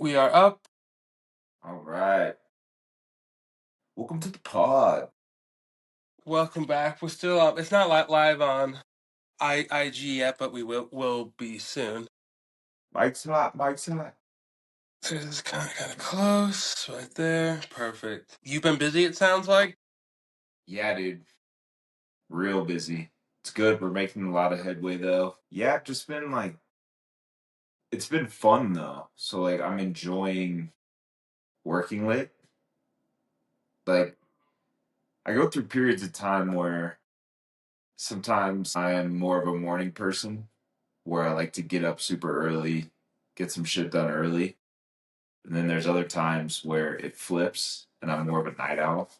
We are up. All right. Welcome to the pod. Welcome back. We're still up. It's not live on IG yet, but we will be soon. Mike's hot. Mike's hot. So this is kind of close, right there. Perfect. You've been busy. It sounds like. Yeah, dude. Real busy. It's good. We're making a lot of headway though. Yeah, just been like it's been fun though. So like I'm enjoying working late. Like I go through periods of time where sometimes I am more of a morning person where I like to get up super early, get some shit done early. And then there's other times where it flips and I'm more of a night owl.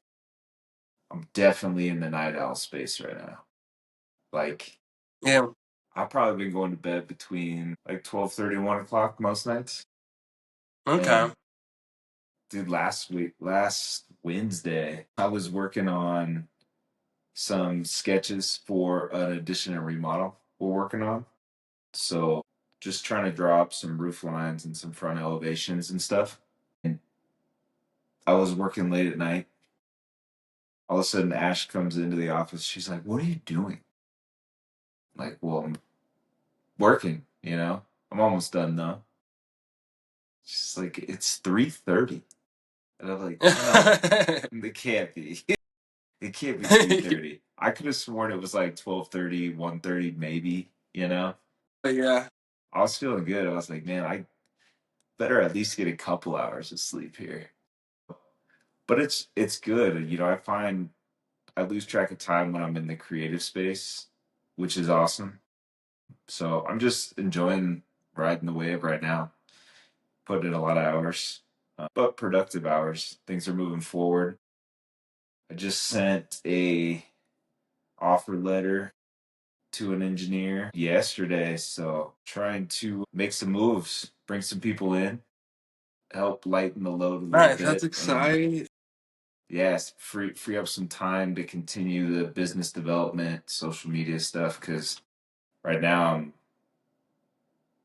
I'm definitely in the night owl space right now. Like Yeah. I've probably been going to bed between like 12:30 and 1 o'clock most nights. Okay. And dude, last Wednesday, I was working on some sketches for an addition and remodel we're working on. So just trying to draw up some roof lines and some front elevations and stuff. And I was working late at night. All of a sudden, Ash comes into the office. She's like, "What are you doing?" I'm like, well, I'm working. I'm almost done though. She's like, "It's 3:30." And I'm like, no, it can't be. It can't be 3:30. I could have sworn it was like 12:30, 1:30, maybe. Yeah. I was feeling good. I was like, man, I better at least get a couple hours of sleep here. But it's good. I find I lose track of time when I'm in the creative space, which is awesome. So I'm just enjoying riding the wave right now. Putting in a lot of hours, but productive hours. Things are moving forward. I just sent a offer letter to an engineer yesterday, so trying to make some moves, bring some people in, help lighten the load a little Nice. That's bit, and exciting. yes, free up some time to continue the business development, social media stuff. Because right now I'm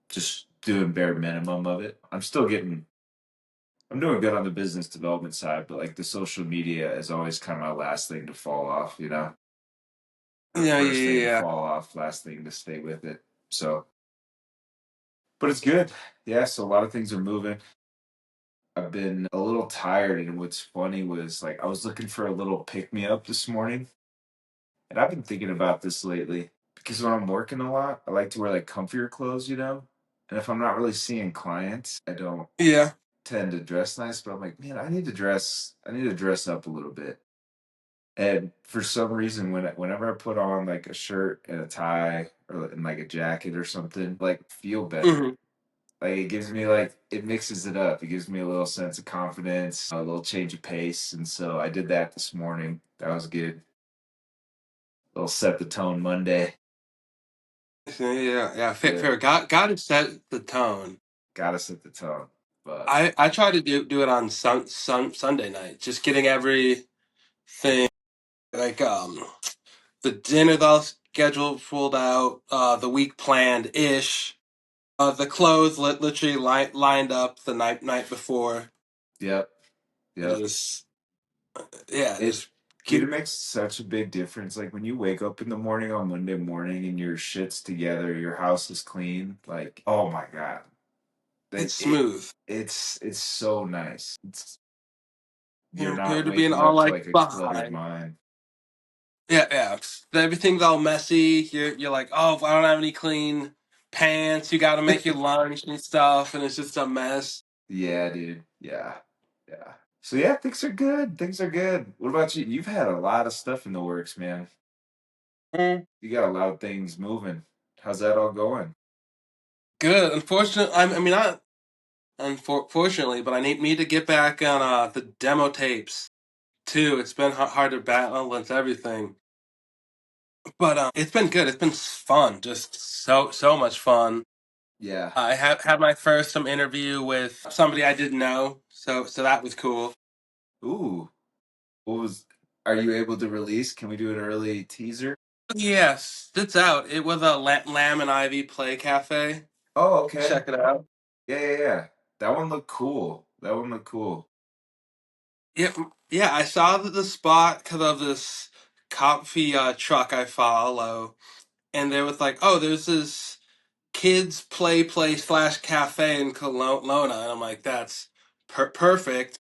just doing bare minimum of it. I'm doing good on the business development side, but like the social media is always kind of my last thing to fall off. Or Yeah. first Yeah. thing to Yeah. fall off, last thing to stay with it. So, but it's good. Yeah, so a lot of things are moving. I've been a little tired, and what's funny was like I was looking for a little pick me up this morning, and I've been thinking about this lately because when I'm working a lot, I like to wear like comfier clothes. And if I'm not really seeing clients, I don't Yeah. tend to dress nice, but I'm like, man, I need to dress up a little bit. And for some reason, whenever I put on like a shirt and a tie or and like a jacket or something, like feel better. Hmm. Like it gives me like it mixes it up. It gives me a little sense of confidence, a little change of pace, and so I did that this morning. That was good. A little set the tone Monday. Yeah. Yeah. Fair. Good. Fair. Got to set the tone. Gotta set the tone. But I try to do it on Sunday night. Just getting everything like the dinner that was scheduled pulled out, the week planned ish. The clothes literally lined up the night before. yep, And yep. just yeah, It just Dude, it keep makes such a big difference. Like when you wake up in the morning on Monday morning and your shit's together, your house is clean. Like, oh my God. it's Like smooth it's so nice. You're not compared to being waking all up to like like a cluttered behind. mind. Yeah, yeah. Everything's all messy. You're like, oh, if I don't have any clean pants, you got to make your lunch and stuff, and it's just a mess. Yeah, dude. Yeah. Yeah. So yeah, things are good. Things are good. What about you? You've had a lot of stuff in the works, man. Mm. You got a lot of things moving. How's that all going? Good. Unfortunately, I mean not unfortunately, but I need to get back on the demo tapes too. It's been hard to balance everything, but it's been good. It's been fun, just so much fun. Yeah. I had my first some interview with somebody I didn't know, so that was cool. Ooh. What was Are you able to release? Can we do an early teaser? Yes, it's out. It was a Lamb and Ivy Play Cafe. Oh, okay. Check it out. Yeah, yeah, yeah. That one looked cool. That one looked cool. Yeah, yeah. I saw the spot because of this coffee truck I follow, and there was like, oh, there's this kids play place slash cafe in Kelowna, and I'm like, that's perfect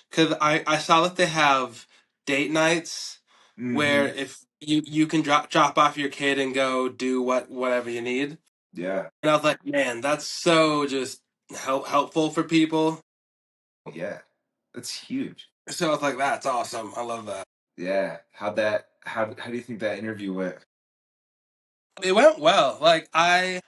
because I saw that they have date nights where Mm-hmm. if you can drop off your kid and go do whatever you need, Yeah. and I was like, man, that's so just helpful for people. Yeah. That's huge. So I was like, that's awesome. I love that. Yeah. How do you think that interview went? It went well. Like I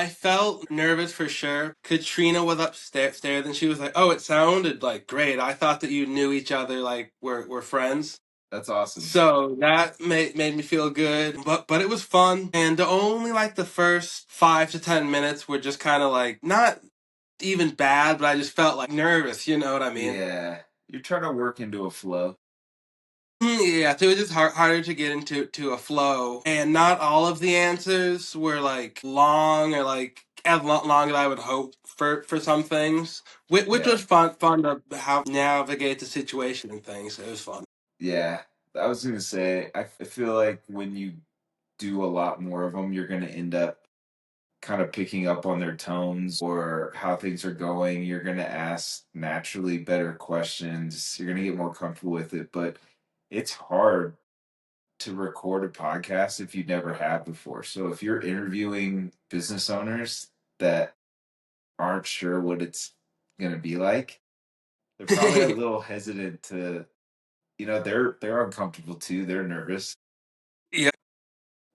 felt nervous for sure. Katrina was upstairs and she was like, "Oh, it sounded like great. I thought that you knew each other, like we're friends." That's awesome. So that made me feel good. But it was fun. And only like the first 5 to 10 minutes were just kind of like not even bad, but I just felt like nervous. You know what I mean? Yeah. You're trying to work into a flow. Yeah, so it was just harder to get into to a flow, and not all of the answers were like long or like as long as I would hope for some things, which Yeah. was fun to how navigate the situation and things. It was fun. Yeah. I was gonna say, I feel like when you do a lot more of them, you're gonna end up kind of picking up on their tones or how things are going. You're gonna ask naturally better questions. You're gonna get more comfortable with it. But it's hard to record a podcast if you never have before. So if you're interviewing business owners that aren't sure what it's gonna be like, they're probably a little hesitant to, they're uncomfortable too. They're nervous. Yeah.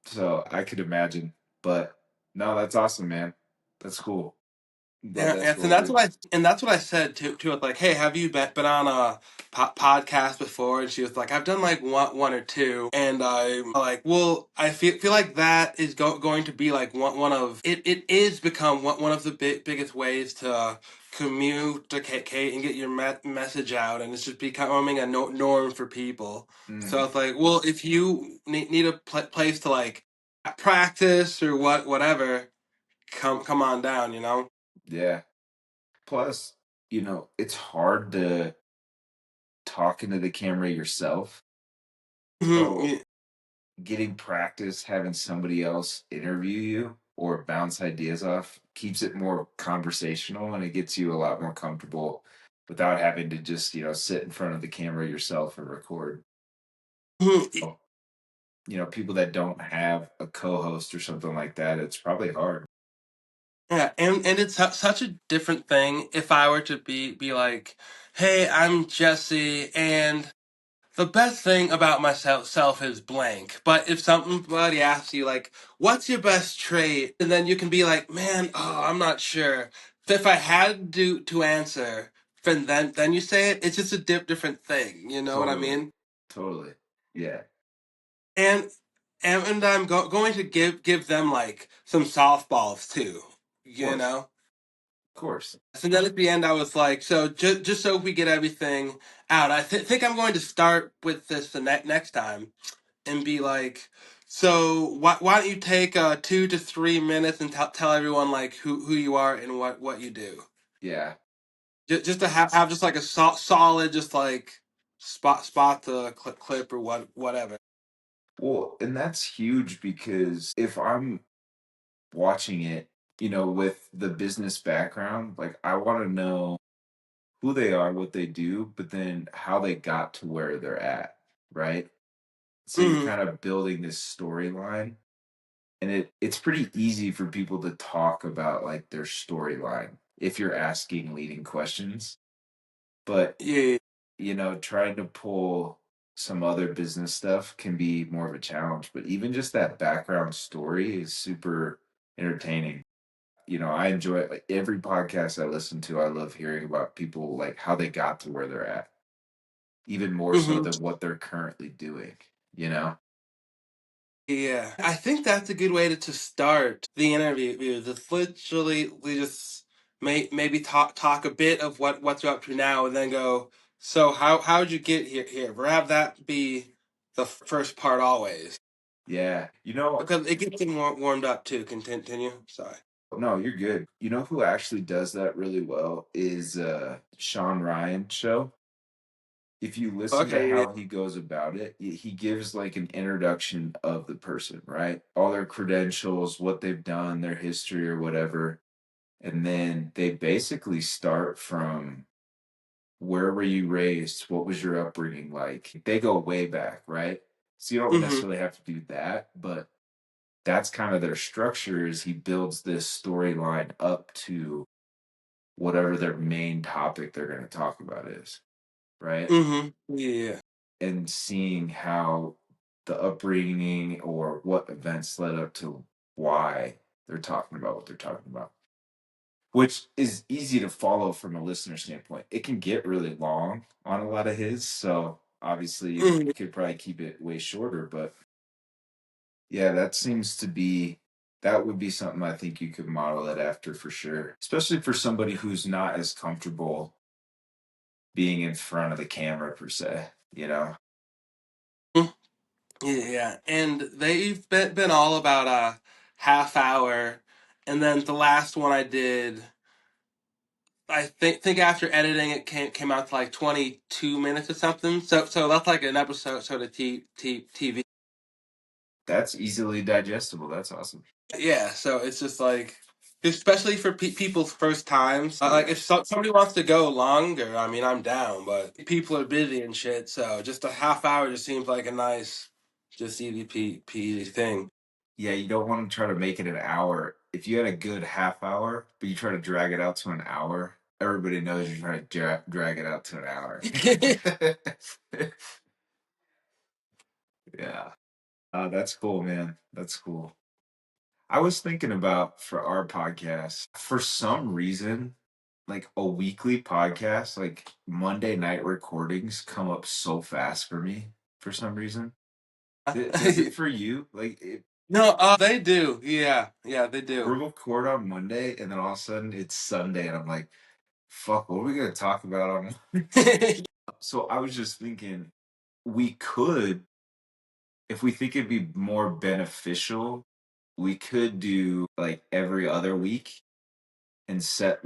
So I could imagine. But no, that's awesome, man. That's cool. I'm glad Yeah, that's and going that's good. what I said to it. Like, hey, have you been on a podcast before? And she was like, I've done like one or two. And I'm like, well, I feel like that is going to be like one of it is become one of the biggest ways to communicate and get your message out, and it's just becoming a norm for people. So Mm, it's like, well, if you need a place to like practice or whatever, come on down, you know. yeah. Plus, it's hard to talk into the camera yourself. So Mhm. getting practice having somebody else interview you or bounce ideas off keeps it more conversational and it gets you a lot more comfortable without having to just, sit in front of the camera yourself and record. Mhm. Oh, people that don't have a co-host or something like that, it's probably hard. Yeah, and it's such a different thing if I were to be like, "Hey, I'm Jesse, and the best thing about myself self is blank." But if somebody asks you like, "What's your best trait?" and then you can be like, "Man, oh, I'm not sure." If I had to answer, then you say it. It's just a different thing. You know what I Totally. mean? Totally. Yeah. And and I'm going to give them like some softballs too. Of You course. know. Of course. So then at the end, I was like, so just so we get everything out, I think I'm going to start with this the next time and be like, so why don't you take 2 to 3 minutes and tell everyone like who you are and what you do, Yeah. just to have just like a solid just like spot the clip or whatever. Well, and that's huge because if I'm watching it, with the business background, like I want to know who they are, what they do, but then how they got to where they're at, right? So you're Hmm. kind of building this storyline, and it's pretty easy for people to talk about like their storyline if you're asking leading questions. But, Yeah, trying to pull some other business stuff can be more of a challenge, but even just that background story is super entertaining. I enjoy it. Like every podcast I listen to, I love hearing about people like how they got to where they're at, even more so hmm, than what they're currently doing, you know? yeah. I think that's a good way to start the interview. Just literally, we just maybe talk a bit of what you're up to now, and then go. So how'd you get here? Or have that be the first part always, Yeah. because it gets them warmed up too. Continue. Sorry. No, you're good. You know who actually does that really well is Sean Ryan show. If you listen to Okay. how he goes about it, he gives like an introduction of the person, right? All their credentials, what they've done, their history or whatever. And then they basically start from where were you raised? What was your upbringing like? They go way back, right? So you don't Hmm. necessarily have to do that, but that's kind of their structure is he builds this storyline up to whatever their main topic they're going to talk about is, right? Hmm. Yeah. And seeing how the upbringing or what events led up to why they're talking about what they're talking about, which is easy to follow from a listener standpoint. It can get really long on a lot of his, so obviously you Hmm. could probably keep it way shorter, but yeah, that seems to be that would be something I think you could model it after for sure, especially for somebody who's not as comfortable being in front of the camera per se, you know? Yeah, and they've been all about a half hour, and then the last one I did, I think after editing it came out to like 22 minutes or something. So that's like an episode of TV. That's easily digestible. That's awesome. Yeah, so it's just like, especially for people's first times. Like Yeah. if somebody wants to go longer, I mean I'm down, but people are busy and shit. So just a half hour just seems like a nice, just easy thing. Yeah, you don't want to try to make it an hour. If you had a good half hour, but you try to drag it out to an hour, everybody knows you're trying to drag it out to an hour. Yeah. That's cool, man. That's cool. I was thinking about for our podcast, for some reason, like a weekly podcast, like Monday night recordings come up so fast for me for some reason. Does it for you? Like No, they do. Yeah, yeah, they do. we'll record on Monday and then all of a sudden it's Sunday and I'm like, fuck, what are we gonna talk about on So I was just thinking we could, if we think it'd be more beneficial, we could do like every other week and set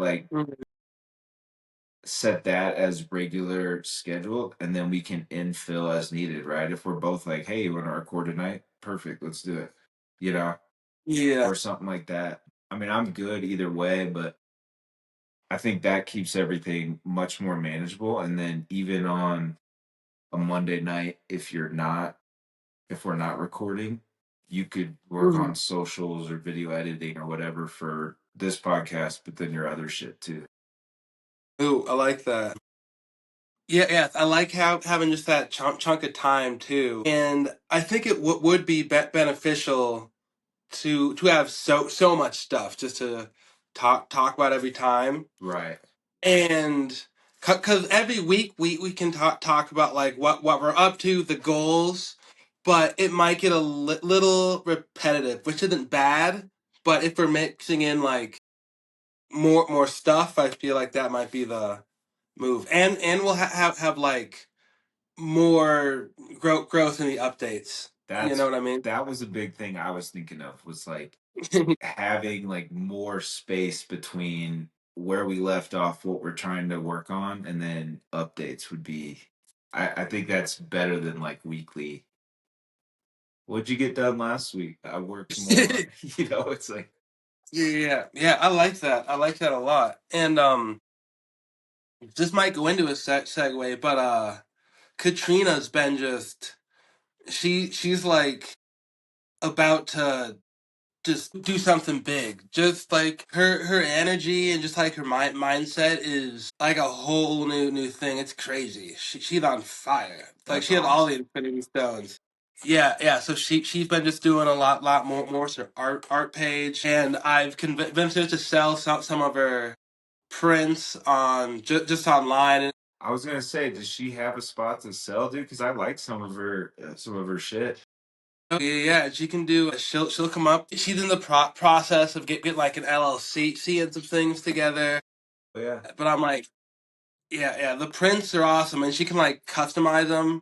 that as regular schedule and then we can infill as needed, right? If we're both like, hey, you want to record tonight? Perfect, let's do it. You know, Yeah. or something like that. I mean, I'm good either way, but I think that keeps everything much more manageable. And then even on a Monday night, if we're not recording, you could work Mhm. on socials or video editing or whatever for this podcast, but then your other shit too. Ooh, I like that. Yeah, yeah, I like having just that chunk of time too, and I think it would be beneficial to have so much stuff just to talk about every time, Right. and because every week we can talk about like what we're up to, the goals, but it might get a little repetitive, which isn't bad. But if we're mixing in like more stuff, I feel like that might be the move, and we'll have like more growth in the updates. You know That's what I mean? that was a big thing I was thinking of was like having like more space between where we left off, what we're trying to work on, and then updates would be I think that's better than like weekly. What'd you get done last week? I worked more. You know, it's like Yeah, yeah, I like that. I like that a lot. And this might go into a segue, but Katrina's been just she's like about to just do something big. Just like her energy and just like her mindset is like a whole new thing. It's crazy. She's on fire. Like that's she has all awesome. the Infinity Stones. Yeah, yeah. So she's been just doing a lot more to her art page, and I've convinced her to sell some of her prints on just online. I was gonna say, does she have a spot to sell, dude? Because I like some of her shit. Oh, yeah, yeah, she can do. She'll come up. She's in the process of get like an LLC and some things together. Oh, yeah, But I'm like, yeah, yeah. The prints are awesome, and she can like customize them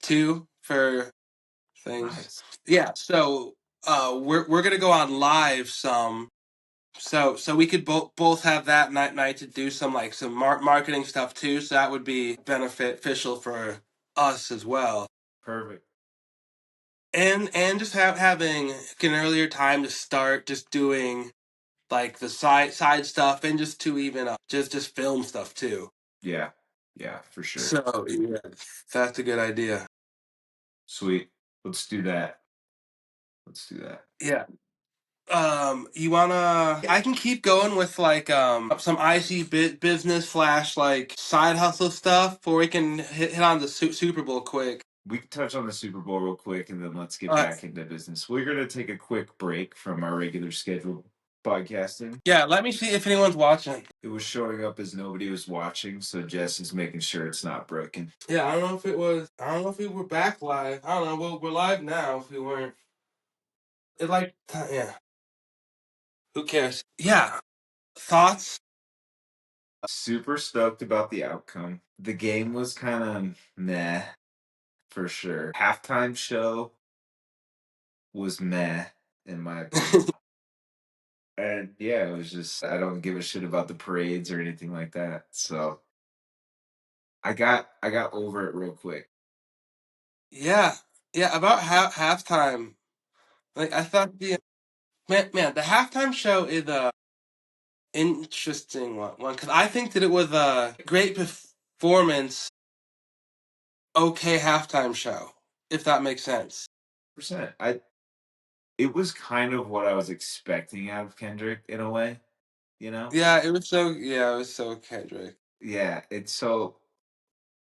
too for things. nice. Yeah. So we're gonna go on live some So we could both have that night to do some like some marketing stuff too. So that would be beneficial for us as well. Perfect. And just having an earlier time to start just doing like the side stuff and just to even just film stuff too. Yeah. Yeah, for sure. So yeah, that's a good idea. Sweet. Let's do that. Let's do that. Yeah. You wanna? I can keep going with like some IC business slash like side hustle stuff, or we can hit on the Super Bowl quick. We can touch on the Super Bowl real quick and then let's get Uh, back into business. We're going to take a quick break from our regular scheduled podcasting. yeah. Let me see if anyone's watching. It was showing up as nobody was watching, so Jess is making sure it's not broken. Yeah, I don't know if it was. I don't know if we were back live. I don't know. We're live now. If we weren't, it like yeah. Who cares? Yeah. Thoughts? Super stoked about the outcome. The game was kind of meh for sure. Halftime show was meh in my opinion. And yeah, it was just I don't give a shit about the parades or anything like that. So I got over it real quick. Yeah. Yeah. About halftime. Like I thought the man the halftime show is a interesting one because I think that it was a great performance. Okay, halftime show if that makes sense. Percent. I It was kind of what I was expecting out of Kendrick in a way, you know? Yeah, it was so. Yeah, it was so Kendrick. Yeah, it's so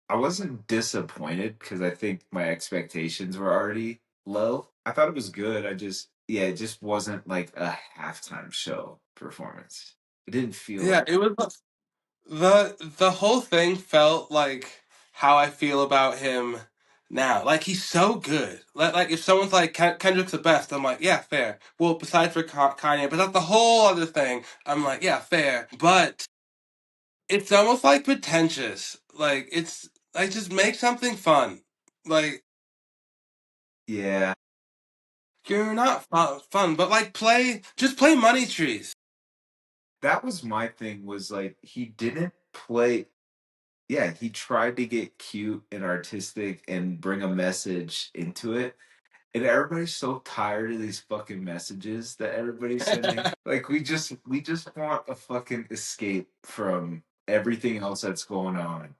I wasn't disappointed because I think my expectations were already low. I thought it was good. Yeah, it just wasn't like a halftime show performance. It didn't feel Yeah, like it was the whole thing felt like how I feel about him now. Like he's so good. Like if someone's like Kendrick's the best, I'm like yeah, fair. Well, besides for Kanye, but that's the whole other thing. I'm like yeah, fair. But it's almost like pretentious. Like it's like just make something fun. Like yeah, you're not fun, but like just play Money Trees. that was my thing was like he didn't play yeah, he tried to get cute and artistic and bring a message into it. And everybody's so tired of these fucking messages that everybody's sending. Like we just want a fucking escape from everything else that's going on,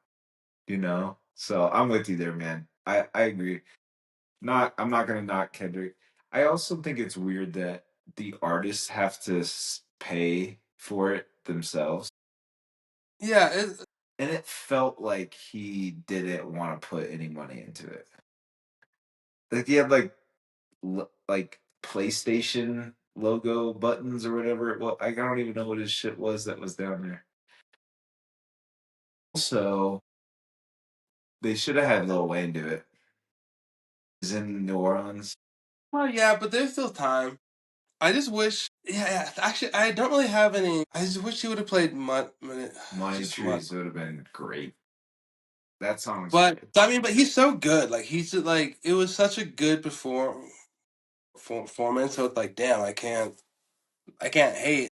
you know? So I'm with you there, man. I agree. Not I'm not gonna knock Kendrick. I also think it's weird that the artists have to pay for it themselves. Yeah, And it felt like he didn't want to put any money into it. Like he had like PlayStation logo buttons or whatever it was. I don't even know what his shit was that was down there. So they should have had Lil Wayne do it. He's in New Orleans. well, yeah, but there's still time. I just wish. Yeah, yeah. Actually, I don't really have any. I just wish he would have played Money just Mud. Trees would have been great. That song's But great. I mean, but he's so good. Like he's like it was such a good performance. So it's like, damn, I can't hate.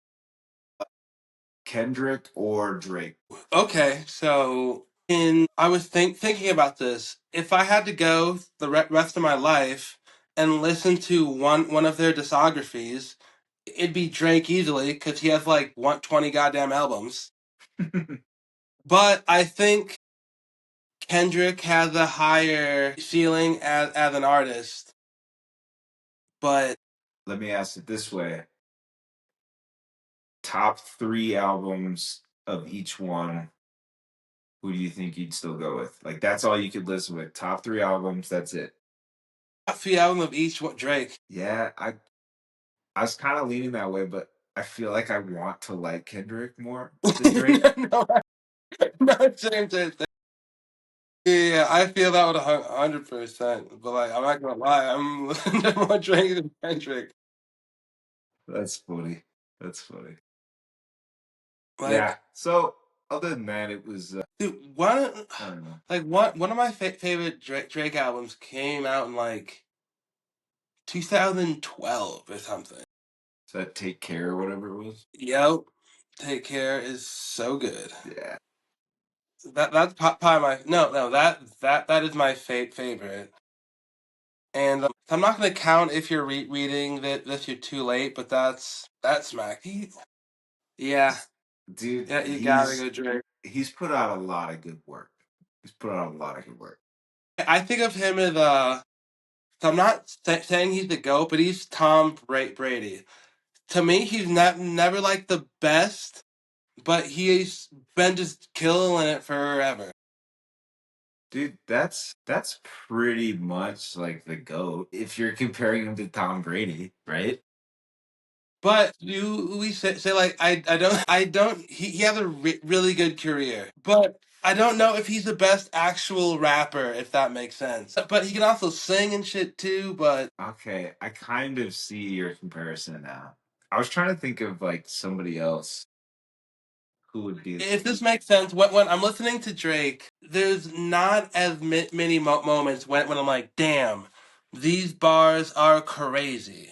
Kendrick or Drake. Okay, so I was thinking about this. If I had to go the rest of my life and listen to one of their discographies, it'd be Drake easily because he has like 120 goddamn albums. But I think Kendrick has a higher ceiling as an artist. But Let me ask it this way. Top 3 albums of each one, who do you think you'd still go with? Like that's all you could listen with. Top 3 albums, that's it. top three album of each one, Drake. Yeah, I was kind of leaning that way, but I feel like I want to like Kendrick more than Drake. No, no, same. Yeah, I feel that with 100%. But like, I'm not gonna lie, I'm listening to more Drake than Kendrick. That's funny. That's funny. Yeah. Like, So other than that, it was dude, I don't know. like one of my favorite Drake albums came out in like 2012 or something. So that Take Care or whatever it was. Yep. Take Care is so good. Yeah. That's probably my no that is my favorite. And I'm not gonna count if you're reading this you're too late, but that's smack. Yeah, Dude, yeah, you gotta go Drake. he's put out a lot of good work. He's put out a lot of good work. I think of him as so I'm not saying he's the GOAT, but he's Tom Brady. To me, he's not never like the best, but he's been just killing it forever. Dude, that's pretty much like the GOAT if you're comparing him to Tom Brady, right? But you we say like I don't he has a really good career, but I don't know if he's the best actual rapper if that makes sense. But he can also sing and shit too. But Okay, I kind of see your comparison now. I was trying to think of like somebody else who would be. if this makes sense, when I'm listening to Drake, there's not as many moments when I'm like, damn, these bars are crazy.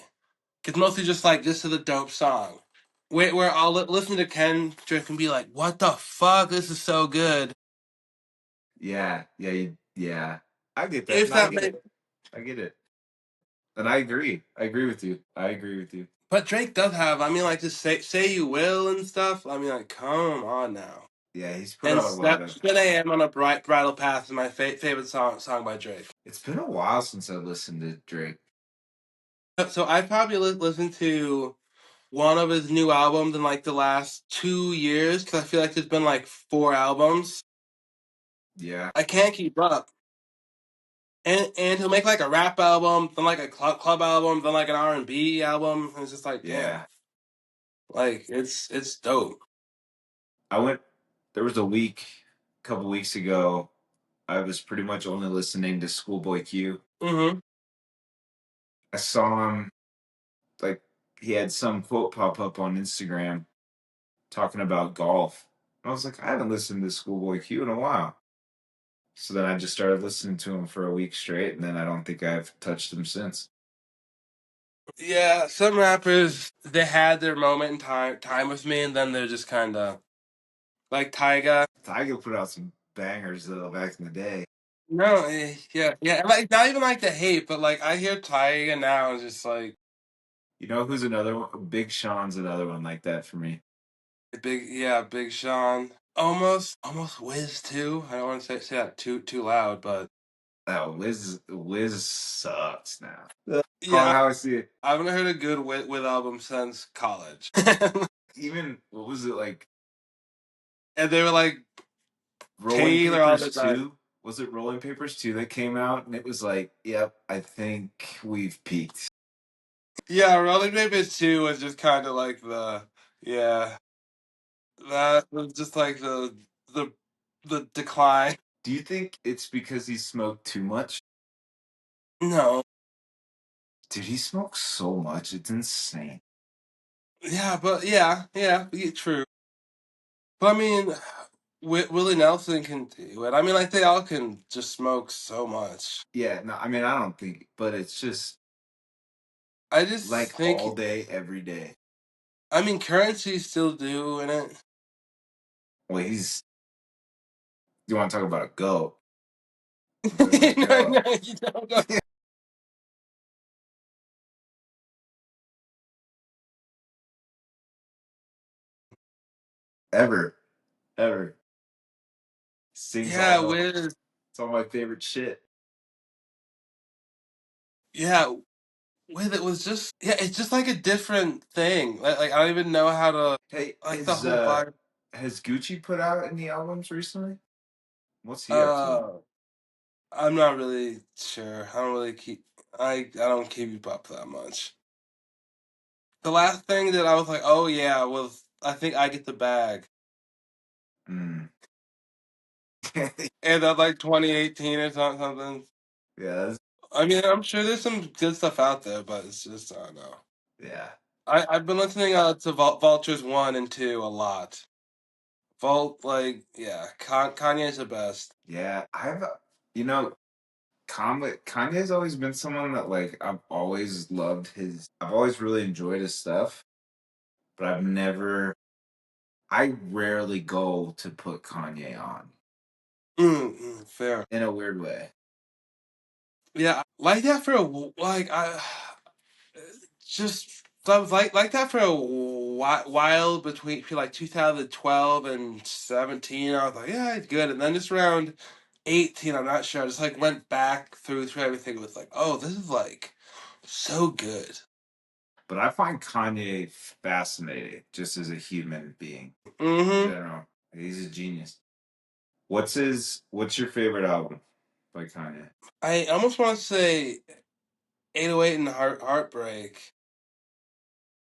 It's mostly just like this is a dope song. Where I'll listen to Kendrick and be like, what the fuck? This is so good. Yeah, yeah, yeah. I get that. If No, I that get makes it. I get it. And I agree. I agree with you. I agree with you. But Drake does have, I mean, like, just say you will and stuff. I mean, like, come on now. Yeah, he's put And out a lot Step of. Spin AM on a Bright Bridal Path is my favorite song by Drake. It's been a while since I listened to Drake. So I probably listened to one of his new albums in like the last 2 years because I feel like there's been like 4 albums. Yeah, I can't keep up. And he'll make like a rap album, then like a club album, then like an R&B album. And it's just like, damn, yeah. like it's dope. I went. There was a week, a couple weeks ago. I was pretty much only listening to Schoolboy Q. Mm-hmm. I saw him like he had some quote pop up on Instagram talking about golf. I was like, I haven't listened to Schoolboy Q in a while. So then I just started listening to him for a week straight, and then I don't think I've touched him since. Yeah, some rappers they had their moment in time with me, and then they're just kind of like Tyga. Tiger put out some bangers though back in the day. No, yeah, yeah, like not even like the hate, but like I hear Tyga now, and just like You know who's another one? Big Sean's another one like that for me. Big Sean, almost Wiz too. I don't want to say that too loud, but Oh, Wiz sucks now. yeah, How I see it. I haven't heard a good with album since college, Even what was it like? and they were like Rolling Taylor all Papers the time. 2? Was it Rolling Papers 2 that came out? And it was like, yep, I think we've peaked. Yeah, Rolling Papers 2 was just kind of like yeah. That was just like the the decline. Do you think it's because he smoked too much? No. Dude, he smokes so much. It's insane. Yeah, but true. But I mean, Willie Nelson can do it. I mean, like they all can just smoke so much. Yeah, no, I mean, I don't think, but it's just I just like think, all day, every day. I mean, Currency's still doing it. Well, you want to talk about a goat? Talk about a No, goat. no, you don't go. Ever, ever. Sings Yeah, all, with it's all my favorite shit. yeah, with it was just it's just like a different thing. Like I don't even know how to Hey, like the whole vibe. has Gucci put out any albums recently? What's he up to? Uh, I'm not really sure. I don't really keep. I don't keep up that much. The last thing that I was like, oh yeah, was I think I Get the Bag, Mm. and that like 2018 or something. Yeah, I mean, I'm sure there's some good stuff out there, but it's just I don't know. yeah, I've been listening to Vultures 1 and 2 a lot. Kanye's the best. yeah. You know, Kanye's always been someone that like I've always loved his. I've always really enjoyed his stuff. but I've never. I rarely go to put Kanye on Fair. in a weird way. Yeah, like that for like I just I was like that for a while between like 2012 and 17. I was like, yeah, it's good, and then just around 18, I'm not sure. I just like went back through everything. It was like, oh, this is like so good. But I find Kanye fascinating just as a human being in Mm-hmm. general. He's a genius. What's your favorite album by Kanye? I almost want to say 808 and Heartbreak,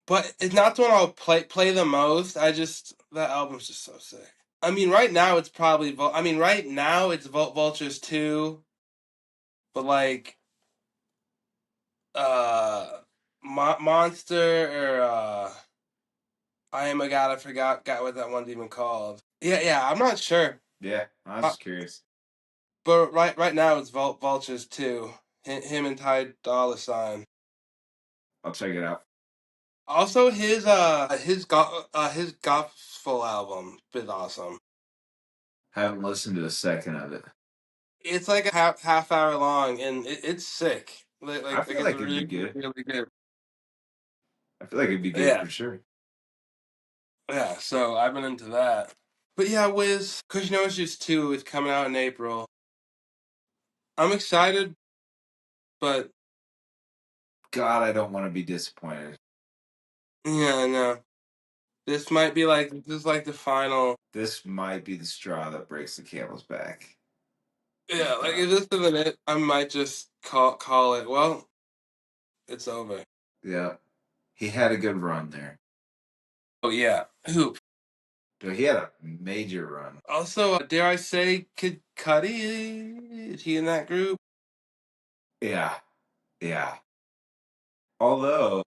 but it's not the one I'll play the most. I just that album's just so sick. I mean, right now it's probably right now it's Vultures 2, but like uh Monster or I Am a God, I forgot what that one's even called. Yeah, I'm not sure. Yeah, I was Uh, just curious. but right now it's Vultures 2. Him and Ty Dolla Sign. I'll check it out. Also his gospel album is awesome. Haven't listened to a second of it. It's like a half hour long and it's sick. I feel It's like it'd be really good. really good. I feel like it'd be good Yeah. for sure. Yeah, so I've been into that. But yeah, Wiz, Cause you know it's just 2 is coming out in April. I'm excited, but God, I don't want to be disappointed. yeah, I know. This is like the final. This might be the straw that breaks the camel's back. Yeah, like Uh, if this isn't it, I might just call it. Well, it's over. yeah, he had a good run there. Oh yeah, hoop. Dude, he had a major run. Also, dare I say, Kid Cudi? Is he in that group? Yeah, yeah. Although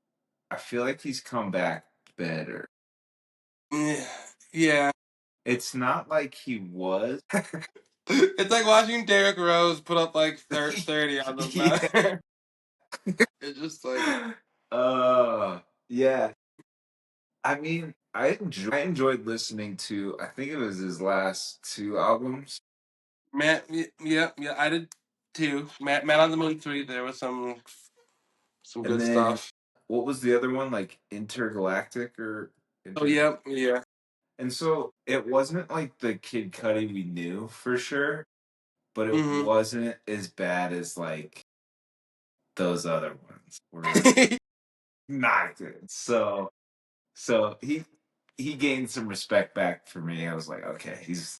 I feel like he's come back better. Yeah, yeah. It's not like he was. It's like watching Derrick Rose put up like 30 on the Yeah. back. It's just like Uh, yeah. I mean, I enjoyed listening to. I think it was his last two albums, man. Yeah. I did too. Man on the Moon 3. There was some and good then stuff. what was the other one? Like Intergalactic or Oh Inter. yeah. And so it wasn't like the Kid Cudi we knew for sure, but it Hmm. wasn't as bad as like those other ones were not good. So he gained some respect back for me. I was like, okay, he's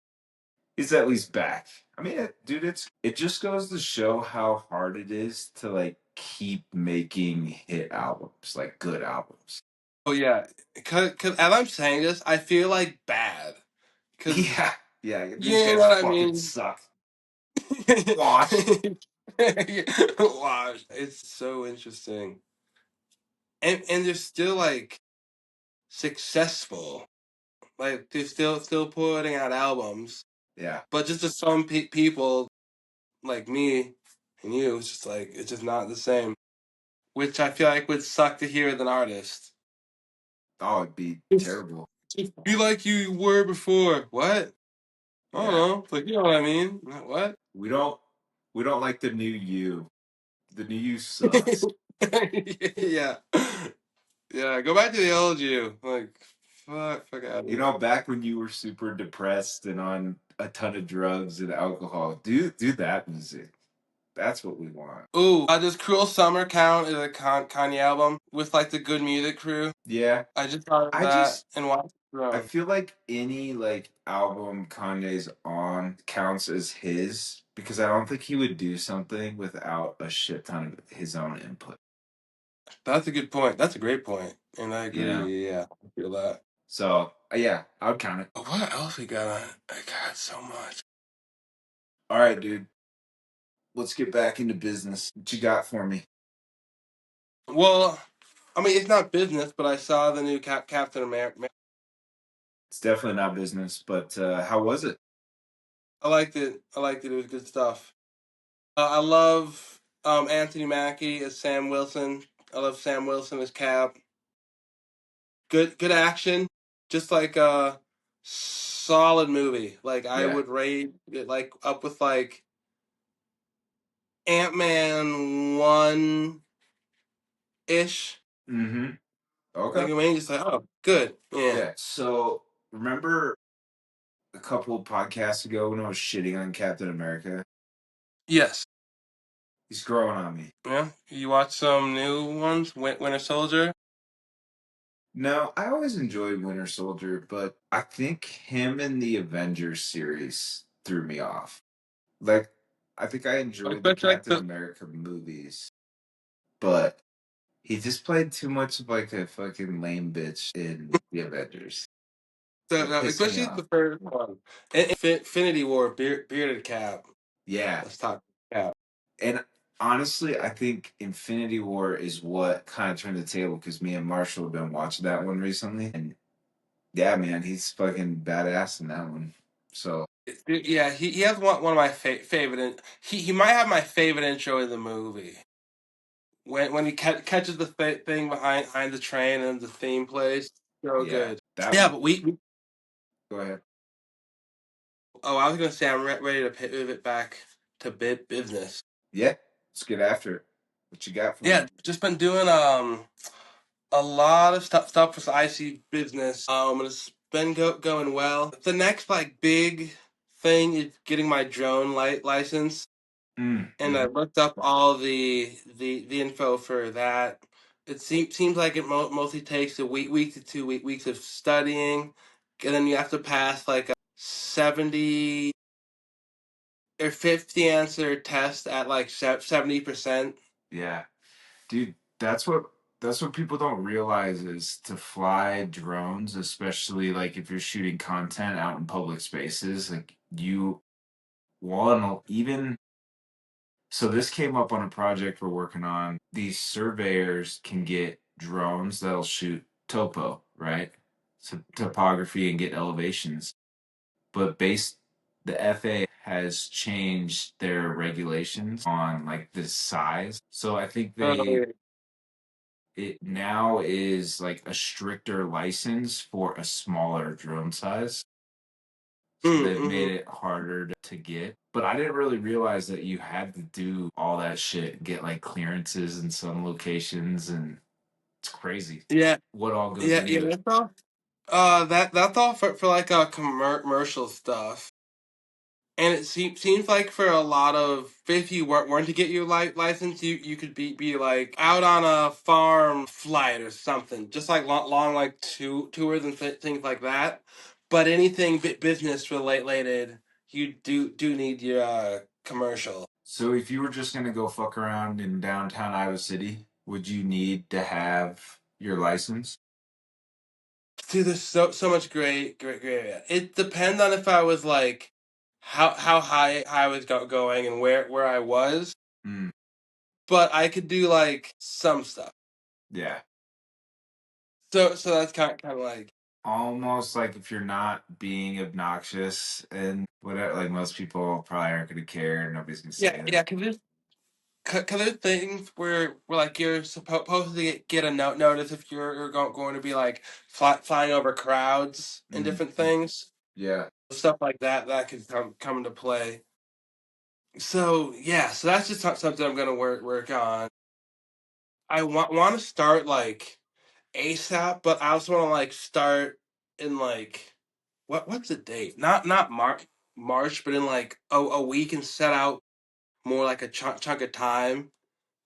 at least back. I mean, dude, it just goes to show how hard it is to like keep making hit albums, like good albums. Oh yeah, cause as I'm saying this, I feel like bad. Cause Yeah, yeah, these you know guys what I fucking mean. suck. Washed. Wow, it's so interesting, and they're still like successful. Like they're still putting out albums, Yeah. but just to some people like me and you, it's just like it's just not the same. Which I feel like would suck to hear as an artist. Oh, it'd be Just terrible. be like you were before. What? I don't Yeah. know. Like you know what I mean? What? We don't we don't like the new you. The new you sucks. Yeah. Yeah. Go back to the old you. Like fuck out of You here. know, back when you were super depressed and on a ton of drugs and alcohol, do that music. That's what we want. Ooh, does Cruel Summer count as a Kanye album with like the Good Music crew? Yeah. I just thought of I that just and watched I Throne. feel like any like album Kanye's on counts as his because I don't think he would do something without a shit ton of his own input. That's a good point. That's a great point, and I You know. agree. Yeah, I feel that. So yeah, I would count it. What else we got on? I got so much. All right, dude. Let's get back into business. What you got for me? Well, I mean, it's not business, but I saw the new Captain America. It's definitely not business, but how was it? I liked it. I liked it. It was good stuff. I love Anthony Mackie as Sam Wilson. I love Sam Wilson as Cap. good action, just like a solid movie. Like I Yeah. would rate it like up with like Ant-Man 1 ish. Mm-hmm. Okay. Like I mean, just like oh, good, yeah, Yeah. So remember a couple podcasts ago when I was shitting on Captain America? yes, He's growing on me. yeah. You watch some new ones, Winter Soldier. No, I always enjoyed Winter Soldier, but I think him in the Avengers series threw me off. Like, I think I enjoyed the Especially like Captain America movies, but he just played too much of like a fucking lame bitch in the Avengers. It pissed me especially off. the first one, Infinity War, bearded Cap. Yeah. Let's talk Cap. And honestly, I think Infinity War is what kind of turned the table because me and Marshall have been watching that one recently. And yeah, man, he's fucking badass in that one. So, Yeah, he has one of my favorite. He might have my favorite intro in the movie. When he catches the thing behind the train and the theme plays, so yeah, good. that Yeah, one. but Go ahead. oh, I was gonna say I'm ready to pivot back to business. Yeah, let's get after it. What you got for me? Yeah, just been doing a lot of stuff with IC business. It's been going well. The next like big thing is getting my drone license. And I Mm. looked up all the info for that. It seems like it mostly takes a week to 2 weeks of studying, and then you have to pass like a 70 or 50 answer test at like 70%. Yeah, dude, that's what people don't realize is to fly drones, especially like if you're shooting content out in public spaces, like you one even so this came up on a project we're working on. These surveyors can get drones that'll shoot topo, right? So topography and get elevations. But the FAA has changed their regulations on like the size. So I think Oh, yeah. it now is like a stricter license for a smaller drone size. So they've made Mm-hmm. it harder to get. But I didn't really realize that you had to do all that shit, get like clearances in some locations, and it's crazy Yeah, what all goes yeah. into it. That's all. That's all for like commercial stuff. And it seems like for a lot of, if you weren't to get your license, you could be like out on a farm flight or something, just like long like tours and things like that. But anything business related, you do need your commercial. So if you were just gonna go fuck around in downtown Iowa City, would you need to have your license? Dude, there's so much great. It depends on if I was like how high I was going and where I was, Mm, but I could do like some stuff. yeah. So that's kind of like Almost like if you're not being obnoxious and whatever, like most people probably aren't gonna care, nobody's gonna say yeah. anything. Cause there's things where like you're supposed to get a notice if you're going to be like flying over crowds and Mm, different things, yeah. stuff like that could come into play. So yeah, so that's just something I'm gonna work on. I want to start like ASAP, but I also want to like start in like what's the date? Not March, but in like a week and set out more like a chunk of time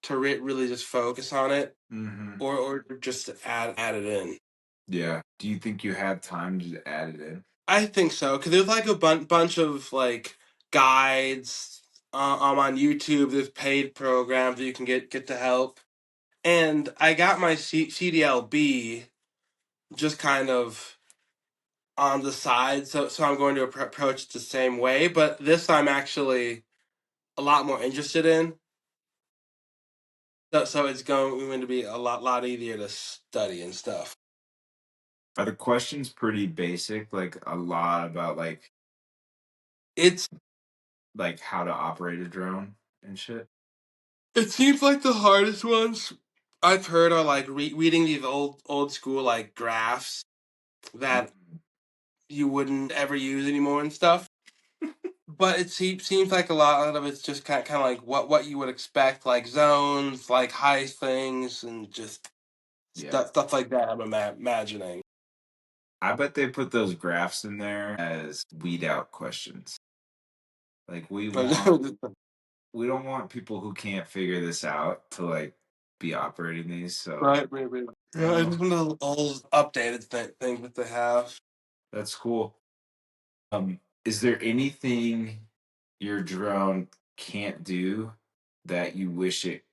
to really just focus on it, Hmm. or just to add it in. Yeah. Do you think you have time to add it in? I think so because there's like a bunch of like guides on YouTube. There's paid programs that you can get to help, and I got my CDLB just kind of on the side, so I'm going to approach it the same way. But this I'm actually a lot more interested in. So it's going to be a lot easier to study and stuff. Are the questions pretty basic? Like a lot about It's like how to operate a drone and shit? it seems like the hardest ones. I've heard of like reading these old school like graphs that Mm, you wouldn't ever use anymore and stuff. But it seems like a lot of it's just kind of like what you would expect, like zones, like high things, and just yeah. stuff like that. I'm imagining. I bet they put those graphs in there as weed out questions. Like we don't want people who can't figure this out to like be operating these. So Right. Yeah, it's well, one of those old updated things that they have. that's cool. Is there anything your drone can't do that you wish it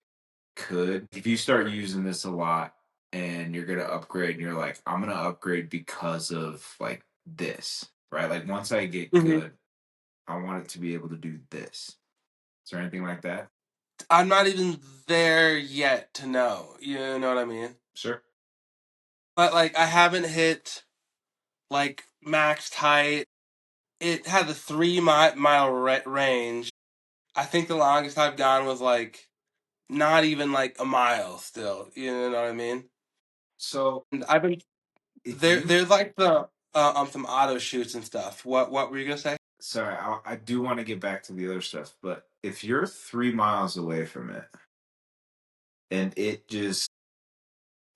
could? If you start using this a lot and you're gonna upgrade and you're like, I'm gonna upgrade because of like this, right? Like once I get Hmm. good, I want it to be able to do this. Is there anything like that? I'm not even there yet to know. You know what I mean? Sure. But like, I haven't hit like maxed height. It had a 3 mile range. I think the longest I've gone was like not even like a mile still. You know what I mean? So And I've been if you there's like the some auto shoots and stuff. What were you gonna say? sorry, I do want to get back to the other stuff, but if you're 3 miles away from it and it just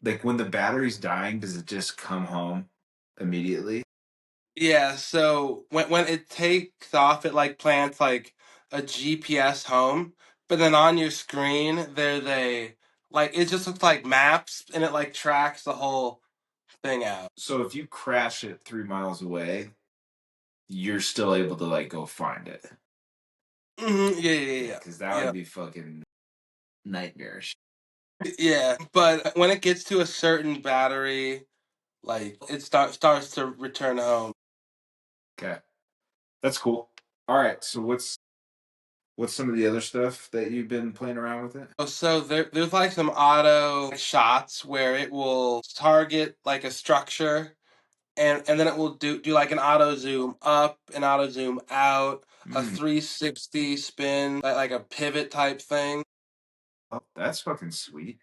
like when the battery's dying, does it just come home immediately? Yeah, so when it takes off, it like plants like a GPS home, but then on your screen there's a like it just looks like maps and it like tracks the whole thing out. So if you crash it 3 miles away, you're still able to like go find it. Yeah, Yeah, because that would yeah, be fucking nightmarish. yeah. But when it gets to a certain battery, like it starts to return home. Okay, that's cool. All right, so what's some of the other stuff that you've been playing around with it? So there's like some auto shots where it will target like a structure and then it will do like an auto zoom up, an auto zoom out, a Mm. 360 spin, like a pivot type thing. Oh, that's fucking sweet.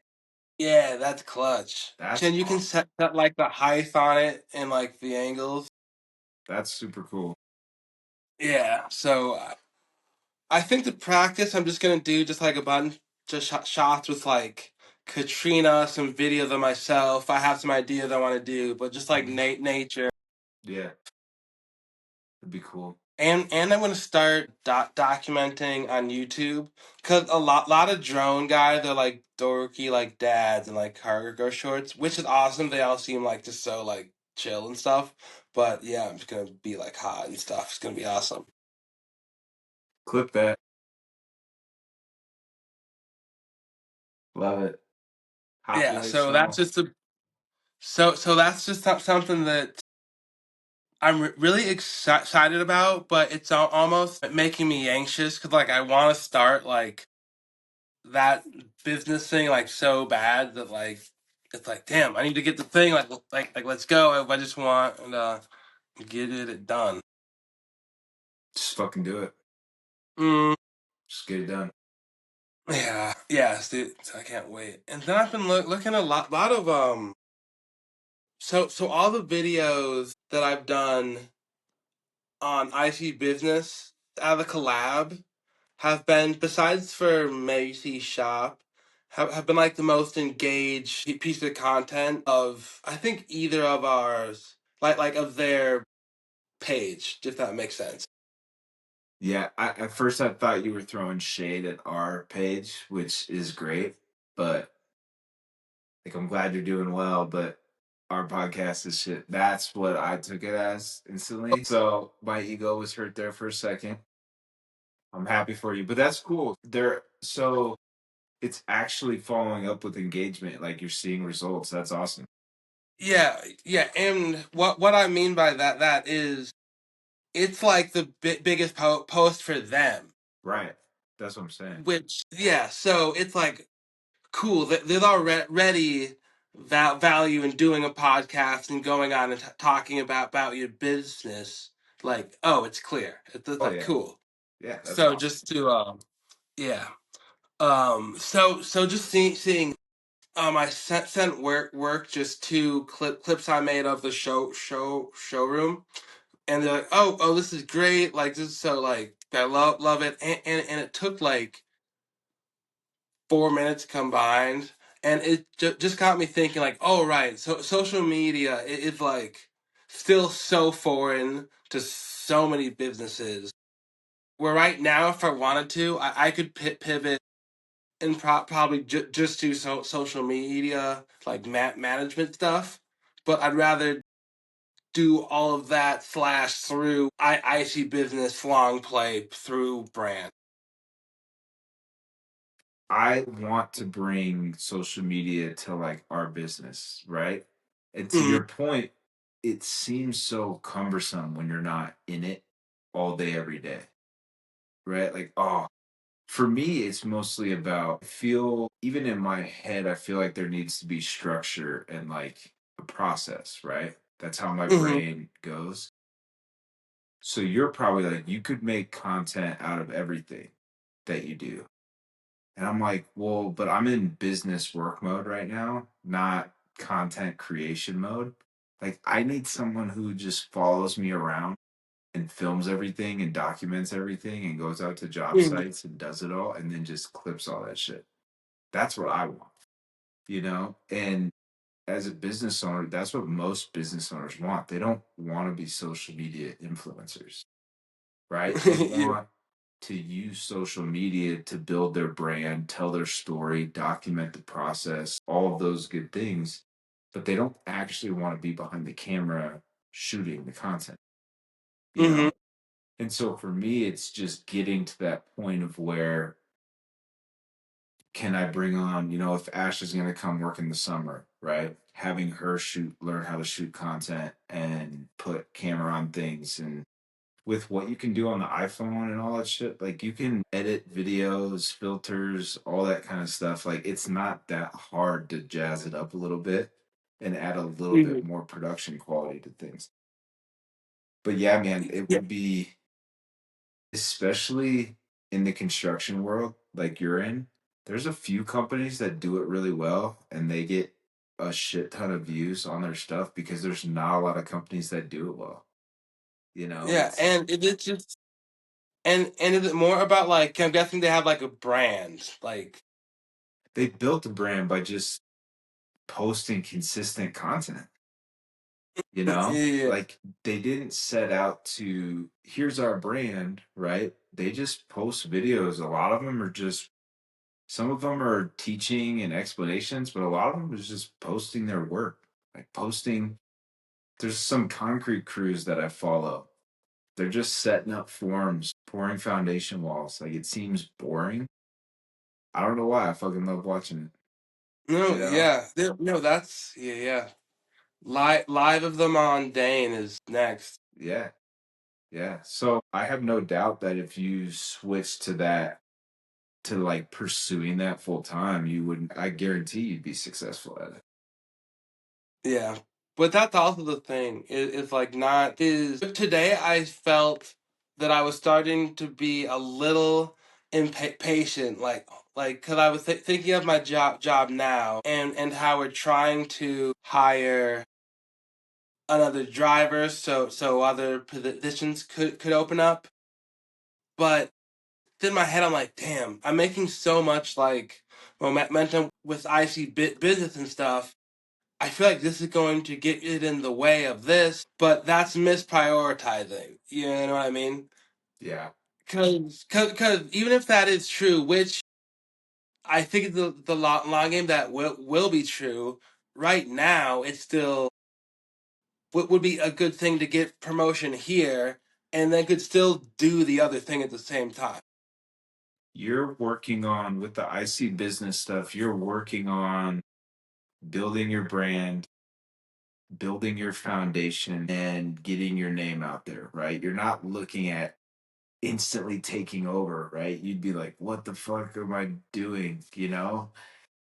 Yeah, that's clutch. That's Can you can awesome. set like the height on it and like the angles. That's super cool. Yeah, so I think to practice, I'm just gonna do just like a bunch of shots with like Katrina, some videos of myself. I have some ideas I want to do, but just like Mhm. nature. Yeah, that'd be cool. And I'm gonna start documenting on YouTube because a lot of drone guys they're like dorky like dads and like cargo shorts, which is awesome. They all seem like just so like chill and stuff. But yeah, I'm just gonna be like hot and stuff. It's gonna be awesome. Clip that. Love it. Hot Yeah, so that's lifestyle. just a so that's just something that I'm really excited about, but it's almost making me anxious because like I want to start like that business thing like so bad that like it's like damn I need to get the thing like let's go. I just want to get it done. Just fucking do it. Mm, Just get it done. yeah, dude, I can't wait. And then I've been looking a lot of so all the videos that I've done on IT business out of the collab have been, besides for Macy's shop, have been like the most engaged piece of content of I think either of ours, like of their page, if that makes sense. Yeah, at first I thought you were throwing shade at our page, which is great, but like I'm glad you're doing well, but our podcast is shit. That's what I took it as instantly. So my ego was hurt there for a second. I'm happy for you, but that's cool. So it's actually following up with engagement, like you're seeing results. That's awesome. Yeah, and what I mean by that is it's like the biggest post for them, Right. That's what I'm saying. which yeah, so it's like cool. There's already value in doing a podcast and going on and talking about your business. Like, oh, it's clear. It's Oh like yeah. cool. Yeah, that's So awesome. just to yeah, so just seeing. I sent work just two clips I made of the showroom, and they're like, oh, this is great. Like this is so like I love it, and it took like 4 minutes combined, and it just got me thinking like, oh right, so social media is like still so foreign to so many businesses. Where right now, if I wanted to, I could pivot and probably just do social media like management stuff, but I'd rather do all of that slash through I see business long play through brand. I want to bring social media to like our business, right? And to Hmm. your point, it seems so cumbersome when you're not in it all day, every day, right? Like, oh, for me, it's mostly about, I feel, even in my head, I feel like there needs to be structure and like a process, right? That's how my Hmm. brain goes. So you're probably like, you could make content out of everything that you do. And I'm like, well, but I'm in business work mode right now, not content creation mode. Like, I need someone who just follows me around and films everything and documents everything and goes out to job Hmm. sites and does it all and then just clips all that shit. That's what I want, you know? And as a business owner, that's what most business owners want. They don't want to be social media influencers, right? They Yeah. want to use social media to build their brand, tell their story, document the process, all of those good things, but they don't actually want to be behind the camera shooting the content, you Hmm. know? And so for me, it's just getting to that point of where can I bring on, if Ash is going to come work in the summer, right? Having her learn how to shoot content and put camera on things, and with what you can do on the iPhone and all that shit, like you can edit videos, filters, all that kind of stuff. Like it's not that hard to jazz it up a little bit and add a little Hmm. bit more production quality to things. But yeah, man, it Yeah. would be, especially in the construction world like you're in, there's a few companies that do it really well and they get a shit ton of views on their stuff because there's not a lot of companies that do it well. Yeah, It's and it's just and is it more about like I'm guessing they have like a brand like they built a brand by just posting consistent content, yeah. like they didn't set out to, here's our brand, right? They just post videos. A lot of them are just, some of them are teaching and explanations, but a lot of them is just posting their work, like posting. There's some concrete crews that I follow. They're just setting up forms, pouring foundation walls. Like it seems boring. I don't know why. I fucking love watching it, No, you know? yeah. No, that's yeah. Live of the Mundane is next. Yeah. Yeah. So I have no doubt that if you switch to that, to like pursuing that full time, you would, I guarantee you'd be successful at it. Yeah. But that's also the thing. Is like not is today I felt that I was starting to be a little impatient like cuz I was thinking of my job now and how we're trying to hire another driver so other positions could open up. But in my head I'm like, damn, I'm making so much like momentum with IC business and stuff. I feel like this is going to get it in the way of this, but that's misprioritizing. You know what I mean? Yeah. Because even if that is true, which I think the long game that will be true, right now it's still would be a good thing to get promotion here, and then could still do the other thing at the same time. You're working on, with the IC business stuff, you're working on building your brand, building your foundation, and getting your name out there, right? You're not looking at instantly taking over, right? You'd be like, what the fuck am I doing?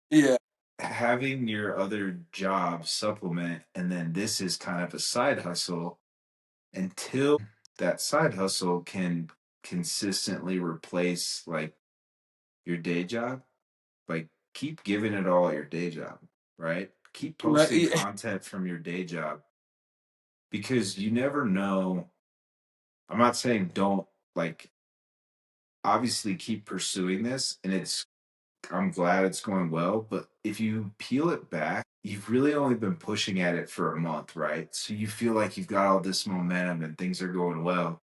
Yeah, Having your other job supplement, and then this is kind of a side hustle until that side hustle can consistently replace like your day job. Like keep giving it all at your day job, right? Keep posting Right. content from your day job because you never know. I'm not saying don't, like, obviously keep pursuing this, and I'm glad it's going well, but if you peel it back, you've really only been pushing at it for a month, right? So you feel like you've got all this momentum and things are going well.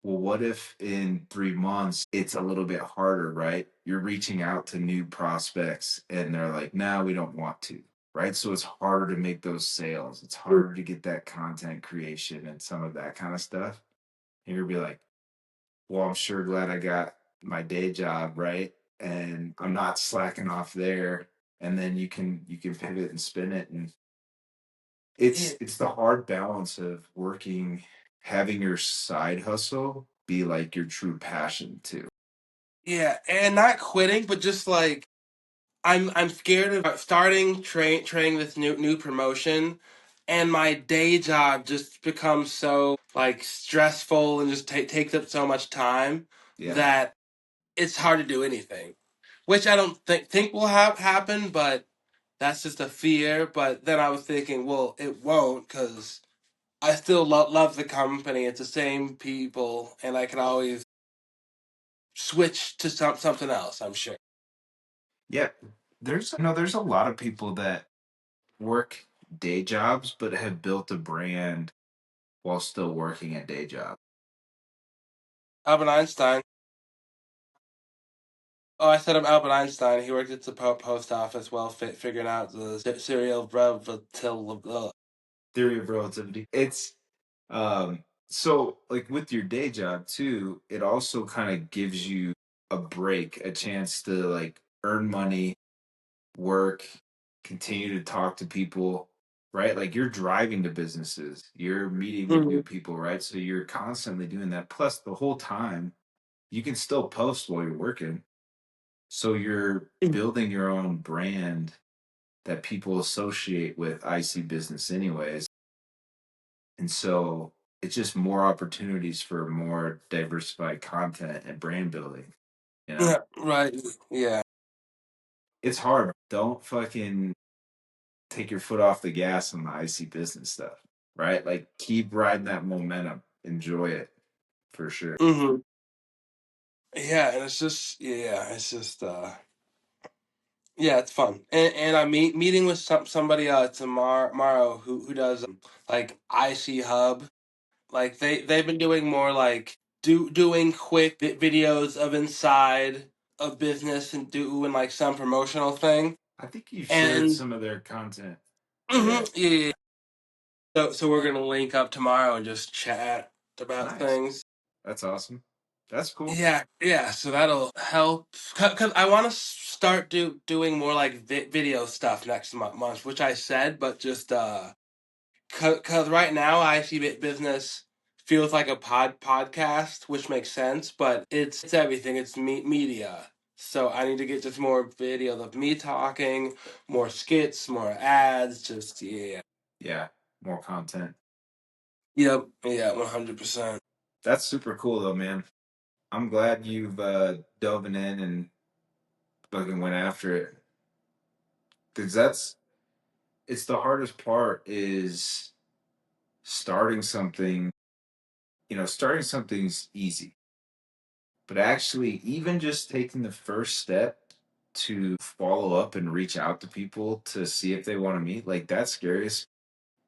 Well, what if in 3 months it's a little bit harder, right? You're reaching out to new prospects and they're like, no, we don't want to, right? So it's harder to make those sales. It's harder to get that content creation and some of that kind of stuff. And you'll be like, well, I'm sure glad I got my day job, right? And I'm not slacking off there. And then you can pivot and spin it. And Yeah, it's the hard balance of working, having your side hustle be like your true passion too. yeah, and not quitting, but just like I'm scared of starting training this new promotion, and my day job just becomes so like stressful and just takes up so much time Yeah. that it's hard to do anything. Which I don't think will happen, but that's just a fear. But then I was thinking, well, it won't because I still love the company. It's the same people, and I can always switch to something else. I'm sure. Yeah. There's a lot of people that work day jobs but have built a brand while still working a day job. Albert Einstein. Oh, I said I'm Albert Einstein. He worked at the post office while figuring out the serial relativity. Theory of relativity. It's so like with your day job too, it also kind of gives you a break, a chance to like earn money, work, continue to talk to people, right? Like you're driving to businesses, you're meeting with new Mhm. people, right? So you're constantly doing that. Plus the whole time you can still post while you're working. So you're building your own brand that people associate with IC business anyways. And so it's just more opportunities for more diversified content and brand building, you know? Yeah, right. Yeah. It's hard. Don't fucking take your foot off the gas on the IC business stuff, right? Like keep riding that momentum. Enjoy it for sure. Hmm. Yeah, and it's just yeah, it's fun. And I'm meeting with somebody tomorrow who does like IC Hub. Like they've been doing more like doing quick videos of inside of business and doing like some promotional thing. I think you've shared And some of their content. Yeah. yeah, yeah. So we're gonna link up tomorrow and just chat about Nice. things. That's awesome. That's cool. Yeah, yeah. So that'll help because I want to start doing more like video stuff next month, which I said, but just because right now I see business feels like a podcast, which makes sense, but it's everything. It's media. So I need to get just more videos of me talking, more skits, more ads. Just yeah. Yeah. More content. Yep. Yeah. 100%. That's super cool though, man. I'm glad you've dove in and fucking went after it. Because it's the hardest part is starting something. Starting something's easy, but actually, even just taking the first step to follow up and reach out to people to see if they want to meet, like that's scariest.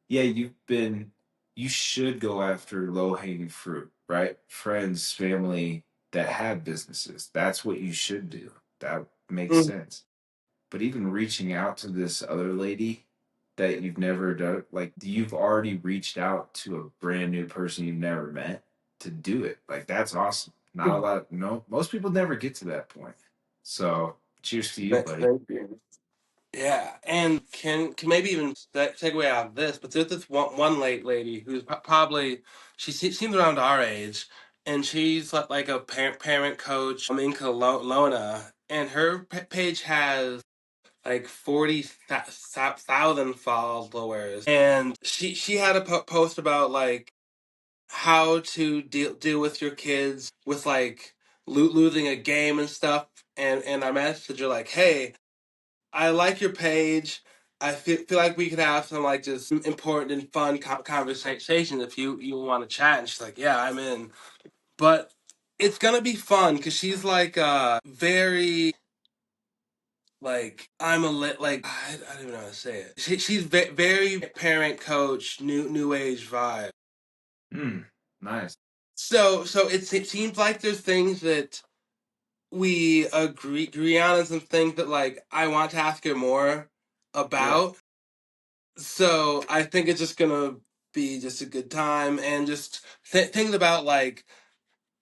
Yeah, you should go after low hanging fruit, right? Friends, family that have businesses. That's what you should do. That makes Mm. sense. But even reaching out to this other lady that you've never done, like you've already reached out to a brand new person you've never met to do it. Like that's awesome. Not a lot. No, most people never get to that point. So cheers to you, buddy. Thank you. Yeah, and can maybe even segue out of this, but there's this one late lady who's probably seems around our age, and she's like a parent coach in Kelowna, and her page has like 40,000 followers, and she had a post about like how to deal with your kids with like losing a game and stuff, and I messaged her like, hey. I like your page. I feel like we could have some like just important and fun conversations if you want to chat. And she's like, yeah, I'm in. But it's gonna be fun because she's like very like I'm a lit like I don't even know how to say it. She's very parent coach new age vibe. Hmm. Nice. So it seems like there's things that we agree on and some things that like I want to ask her more Yeah. about. So I think it's just gonna be just a good time and just things about like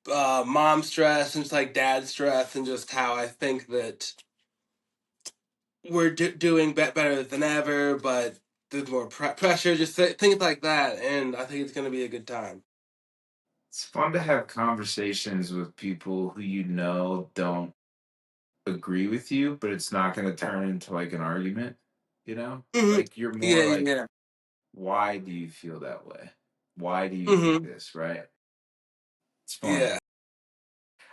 mom stress and just like dad stress and just how I think that we're doing better than ever, but there's more pressure, just things like that. And I think it's gonna be a good time. It's fun to have conversations with people who you know don't agree with you, but it's not going to turn into like an argument, you know? Hmm. Like you're Yeah, more like, yeah, why do you feel that way? Why do you think hmm, this, right? It's fun. yeah.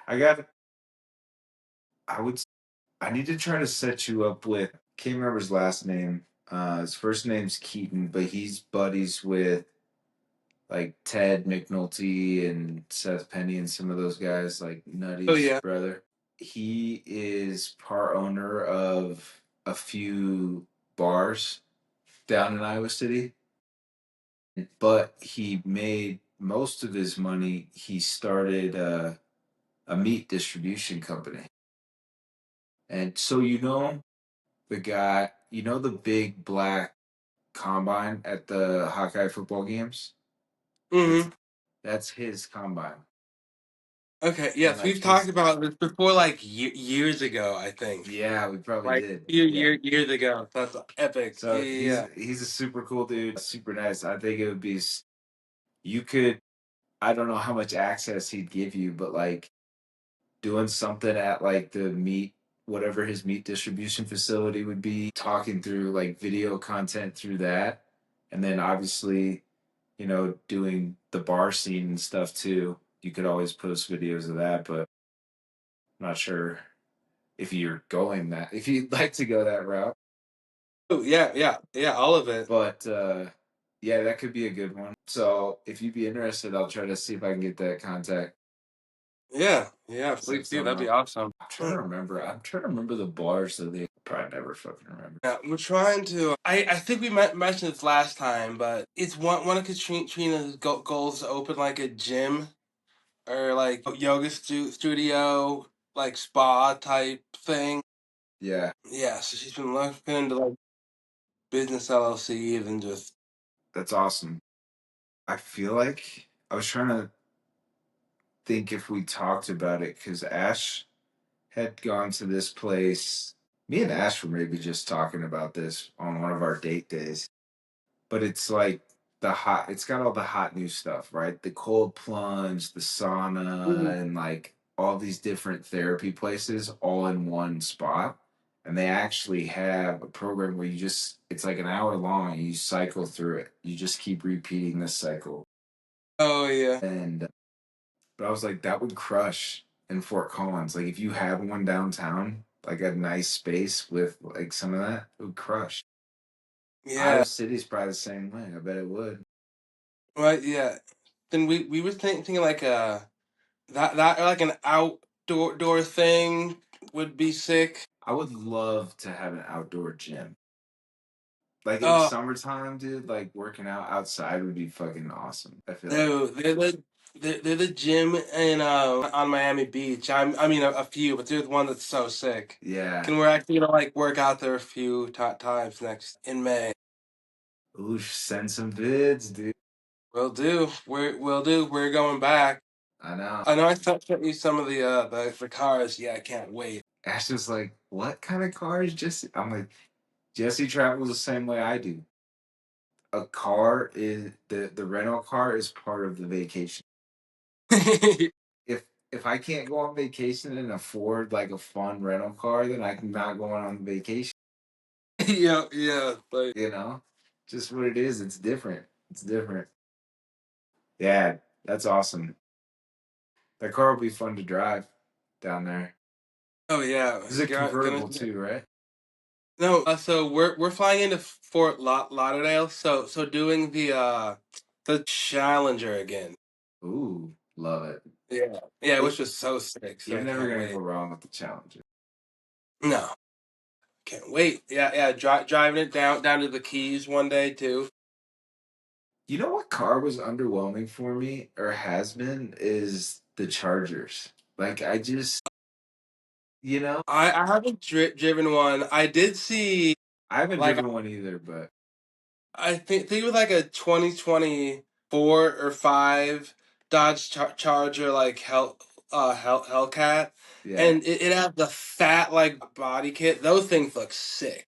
I got, I would, I need to try to set you up with, can't remember his last name. His first name's Keaton, but he's buddies with like Ted McNulty and Seth Penny and some of those guys, like Oh Nutty's yeah. brother. He is part owner of a few bars down in Iowa City, but he made most of his money. He started a meat distribution company. And so, the guy, the big black combine at the Hawkeye football games? That's Hmm. that's his combine. Okay. And Yes, like we've talked his about this before, like years ago. I think Yeah, we probably like did. Yeah. years ago. That's epic. Yeah, So yeah, he's a super cool dude, super nice. I think it would be you could I don't know how much access he'd give you, but like doing something at like the meat whatever his meat distribution facility would be, talking through like video content through that. And then obviously, doing the bar scene and stuff too. You could always post videos of that, but I'm not sure if you'd like to go that route. oh yeah, yeah, yeah. All of it. But yeah, that could be a good one. So if you'd be interested, I'll try to see if I can get that contact, Yeah, yeah. set Please do. something That'd be up. awesome. I'm trying to remember. I'm trying to remember the bars that they probably never fucking remember. Yeah, we're trying to. I think we mentioned this last time, but it's one of Katrina's goals to open like a gym or like yoga studio, like spa type thing. Yeah, Yeah, so she's been looking into like business LLCs and just. that's awesome. I feel like I was trying to think if we talked about it because Ash had gone to this place. Me and Ash were maybe just talking about this on one of our date days. But it's like it's got all the hot new stuff, right? The cold plunge, the Mhm. sauna, and like all these different therapy places all in one spot. And they actually have a program where it's like an hour long and you cycle through it. You just keep repeating this cycle. Oh yeah, And, but I was like, that would crush in Fort Collins. Like if you had one downtown, like a nice space with like some of that, it would crush. yeah, Iowa City's probably the same way. I bet it would. right, yeah. Then we were thinking like that or like an outdoor door thing would be sick. I would love to have an outdoor gym. Like in Oh summertime, dude, like working out outside would be fucking awesome. I feel like. no, they're the gym in on Miami Beach. I mean a few, but there's one that's so sick. Yeah. Can we're actually gonna like work out there a few times next in May. Ooh, send some vids, dude. Will do. We'll do. We're going back. I know. I know I sent you some of the cars. Yeah, I can't wait. Ash was like, what kind of car is Jesse? I'm like, Jesse travels the same way I do. A car is the rental car is part of the vacation. If I can't go on vacation and afford like a fun rental car, then I'm not going on vacation. Yeah, yeah. Like You know, just what it is. It's different. It's different. Yeah, that's awesome. That car will be fun to drive down there. oh yeah, This is a gonna convertible too, right? No, so we're flying into Fort Lauderdale, so doing the Challenger again. Ooh, love it. Yeah, which It was so sick. So you're I never can't gonna go wait. wrong with the Challenger. No, can't wait. Yeah. Driving it down to the Keys one day too. You know what car was underwhelming for me or has been is the Chargers. Like I just, you know, I haven't driven one. I did see I haven't like driven one either, but I think it was like a 2024 or five Dodge Charger like Hellcat, yeah, and it had the fat like body kit. Those things look sick.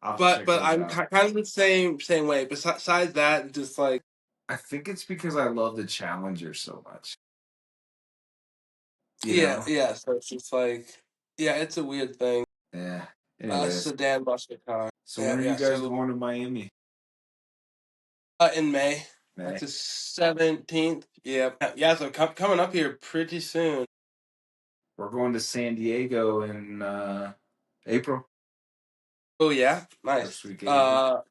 I'll have to But check those I'm out. kind of the same way. Besides that, just like I think it's because I love the Challenger so much. You yeah, know? yeah. So it's just like yeah, it's a weird thing. Yeah. Anyways, Sedan muscle car. so when Yeah, are you yeah. guys So going to Miami? in May, that's May. the 17th. Yeah, yeah. So coming up here pretty soon. We're going to San Diego in April, Oh yeah, first nice. week of April.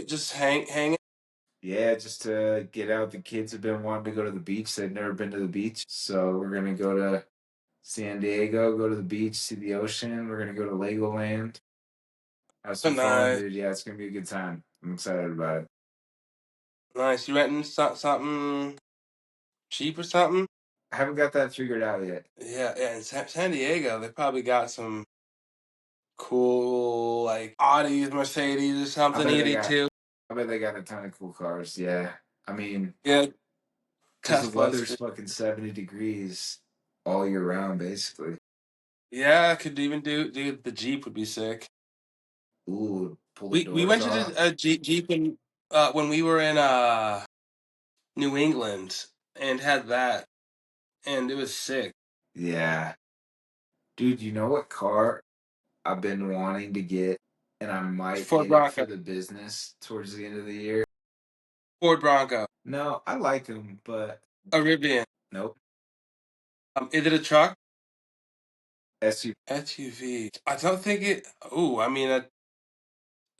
Just hang. Yeah, just to get out. The kids have been wanting to go to the beach. They've never been to the beach. So we're gonna go to San Diego, go to the beach, see the ocean. We're gonna go to Legoland, have some fun, Nice, dude. Yeah, it's gonna be a good time. I'm excited about it. nice. You renting something cheap or something? I haven't got that figured out yet. Yeah, yeah. In San Diego, they probably got some cool like Audis, Mercedes, or I something bet they easy got too. I bet they got a ton of cool cars. Yeah. I mean, Yeah, because the Teslas. weather's fucking 70 degrees all year round, basically. Yeah, could even do the Jeep would be sick. Ooh, pull the We doors went to off. a Jeep when we were in New England and had that, and it was sick. Yeah. Dude, you know what car I've been wanting to get, and I might Ford get it for Bronco, the business towards the end of the year? Ford Bronco, No, I like them, but a Rivian. nope. Is it a truck? SUV. SUV. I don't think it. Oh, I mean,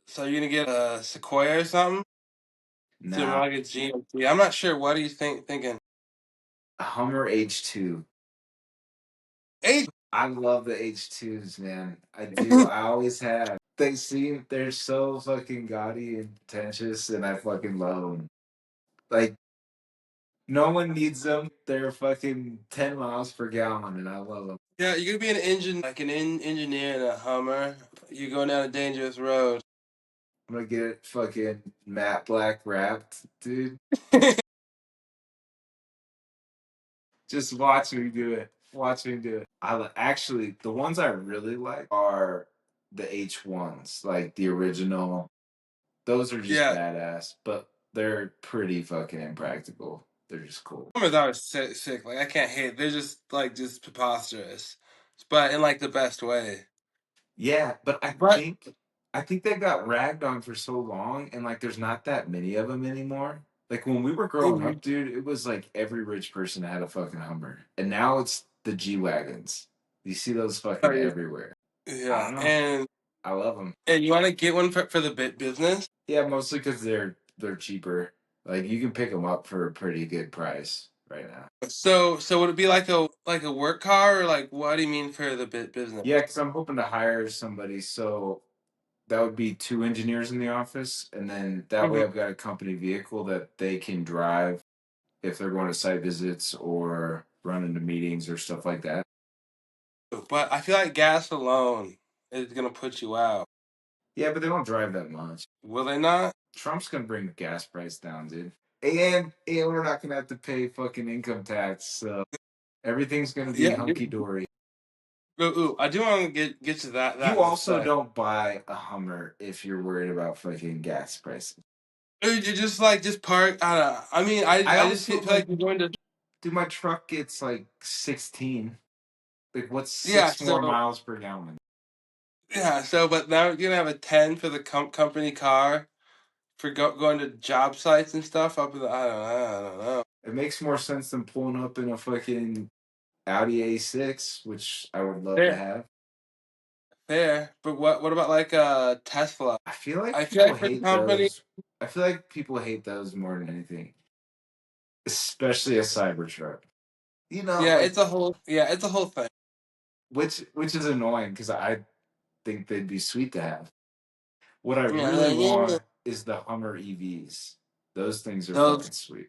so you're gonna get a Sequoia or something? So more Nah, like a GMC. I'm not sure. What do you thinking? a Hummer H2. Eight. I love the H2s, man. I do. I always have. They're so fucking gaudy and pretentious, and I fucking love them. Like, no one needs them. They're fucking 10 miles per gallon, and I love them. Yeah, you're gonna be an engine, like an engineer in a Hummer. You're going down a dangerous road. I'm gonna get it fucking matte black wrapped, dude. Just watch me do it. Watch me do it. Actually, the ones I really like are the H1s, like the original. Those are just Yeah, badass, but they're pretty fucking impractical. They're just cool. Hummers are sick. Like I can't hate. They're just preposterous, but in like the best way. Yeah, but But I think they got ragged on for so long, and like there's not that many of them anymore. Like when we were growing mhm. up, dude, it was like every rich person had a fucking Hummer, and now it's the G wagons. You see those fucking everywhere. I Yeah, don't know. I love them. and you want to get one for the business? Yeah, mostly because they're cheaper. Like you can pick them up for a pretty good price right now. So would it be like a work car or like what do you mean for the business? Yeah, because I'm hoping to hire somebody. So that would be two engineers in the office, and then that way Mhm. I've got a company vehicle that they can drive if they're going to site visits or run into meetings or stuff like that. But I feel like gas alone is gonna put you out. Yeah, but they don't drive that much. Will they not? Trump's gonna bring the gas price down, dude. And we're not gonna have to pay fucking income tax, so everything's gonna be Yeah. hunky dory. I do want to get to that You in a also sec. don't buy a Hummer if you're worried about fucking gas prices. Dude, you just park. I don't know. I mean, I I just also feel like like, you're going to. dude, my truck gets like 16. Like, what's Yeah. 6 more miles per gallon? But now you're gonna have a 10 for the company car for going to job sites and stuff up in the. I don't know. It makes more sense than pulling up in a fucking Audi A6, which I would love to There, have. fair. But what about like Tesla? I feel like I feel people like for hate company, those. I feel like people hate those more than anything, especially a Cybertruck. You know, yeah, like it's a whole thing. which is annoying because I think they'd be sweet to have. What I Yeah, really like, yeah. want is the Hummer EVs. Those things are Those fucking sweet.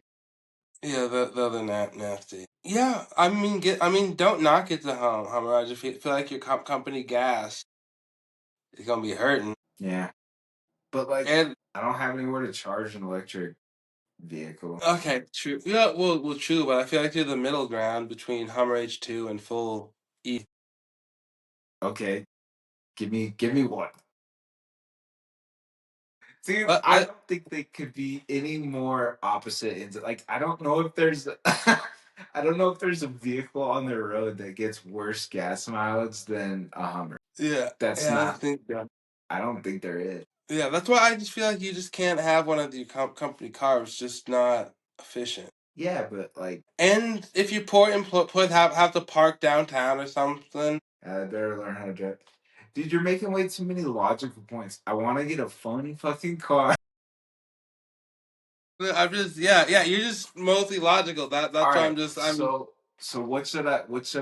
yeah, the other nasty. Yeah, I mean, don't knock it to Hummer. I just feel like your company gas is gonna be hurting. Yeah, but like And I don't have anywhere to charge an electric vehicle. okay, true. Yeah, well, true. But I feel like you're the middle ground between Hummer H2 and full E. Okay, give me one. Dude, Let, I let, don't think they could be any more opposite ends. Like, I don't know if there's, I don't know if there's a vehicle on the road that gets worse gas mileage than a Hummer. yeah, That's yeah. I not. think yeah. I don't think there is. Yeah, that's why I just feel like you just can't have one of the company cars. It's just not efficient. Yeah, but like, And if you port and put have to park downtown or something. I better learn how to drive. Dude, you're making way too many logical points. I want to get a fun fucking car. I'm just yeah. You're just mostly logical. All That's why right, I'm so what should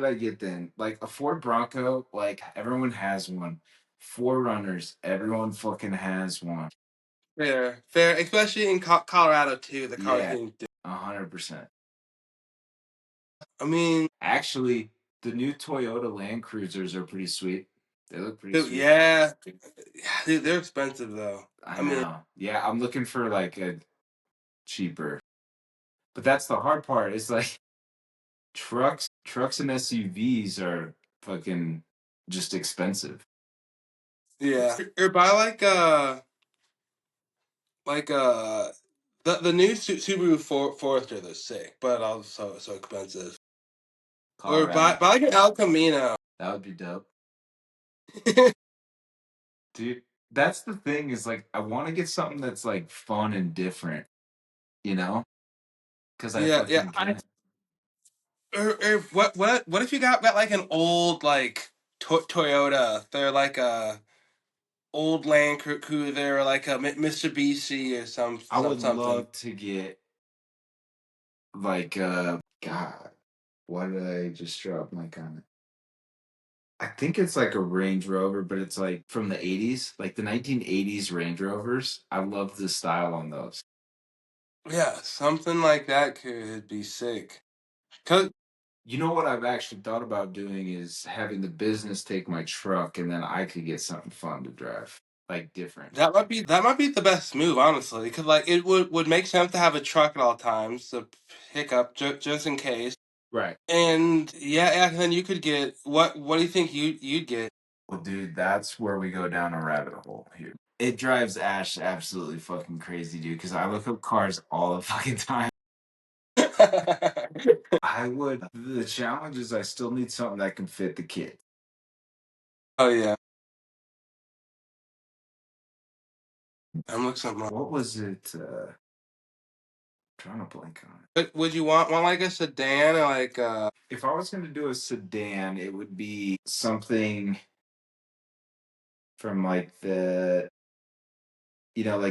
I get then? Like a Ford Bronco, like everyone has one. Forerunners, everyone fucking has one. fair, especially in Colorado too. The cars Yeah, getting. 100%. I mean, Actually, the new Toyota Land Cruisers are pretty sweet. They look pretty dude, sweet. yeah, dude, they're expensive though. I I mean, know. Yeah, I'm looking for like a cheaper. But that's the hard part. It's like trucks and SUVs are fucking just expensive. yeah, or buy like the new Subaru Forester. They're sick, but also so expensive. Or Colorado. buy like an El Camino. That would be dope. Dude, that's the thing is like I want to get something that's like fun and different, you know? Because I Yeah. fucking can. Or what if you got like an old like Toyota? They're like a old Land Cruiser or like a Mitsubishi or I would something. love to get like God, why did I just drop my comment? I think it's like a Range Rover, but it's like from the 80s, like the 1980s Range Rovers. I love the style on those. Yeah, something like that could be sick. Cause You know what I've actually thought about doing is having the business take my truck and then I could get something fun to drive, like different. that might be the best move, honestly. Because like it would make sense to have a truck at all times to pick up just in case. Right. And yeah, and then you could get what do you think you'd get? Well, dude, that's where we go down a rabbit hole here. It drives Ash absolutely fucking crazy, dude, because I look up cars all the fucking time. The challenge is I still need something that can fit the kid. Oh yeah, I'm looking something up. What was it? Trying to blank on it. But would you want like a sedan or like If I was going to do a sedan, it would be something from like like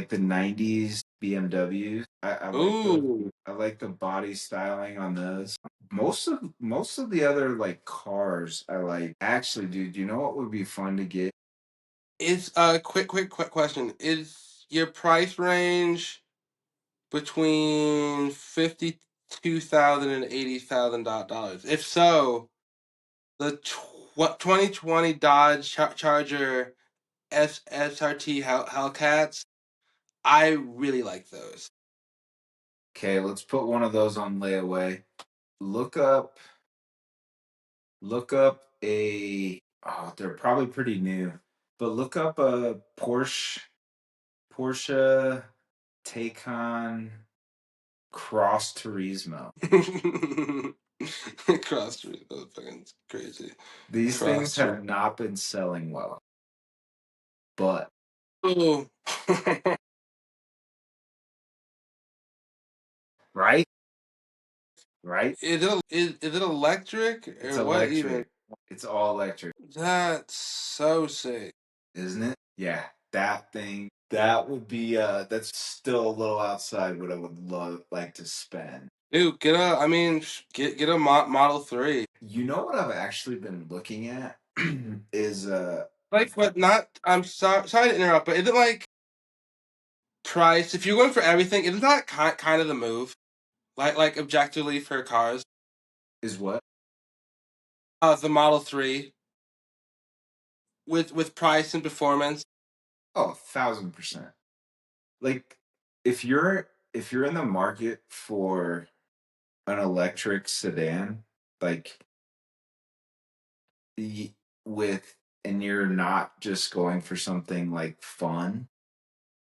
the 90s BMWs. ooh, I like the body styling on those. Most of the other like cars I like. Actually, dude, you know what would be fun to get? it's a quick question. Is your price range between 52,000 and $80,000? If so, the 2020 Dodge Charger SRT Hellcats, I really like those. Okay, let's put one of those on layaway. Look up look up a oh, they're probably pretty new. But look up a Porsche Taycan Cross Turismo. Cross Street, that was fucking crazy. These Cross things Street. have not been selling well, but Oh, right, right. is it electric It's or what even? electric. It's all electric. That's so sick. isn't it? Yeah, that thing. That would be that's still a little outside what I would love like to spend. Dude, get a Model 3. You know what I've actually been looking at is Like, but not, I'm sorry to interrupt, but isn't like price, if you're going for everything, isn't that kind of the move? Like objectively for cars? is what? The Model 3 with price and performance. Oh, 1,000%. Like if you're in the market for an electric sedan, like y- with and you're not just going for something like fun,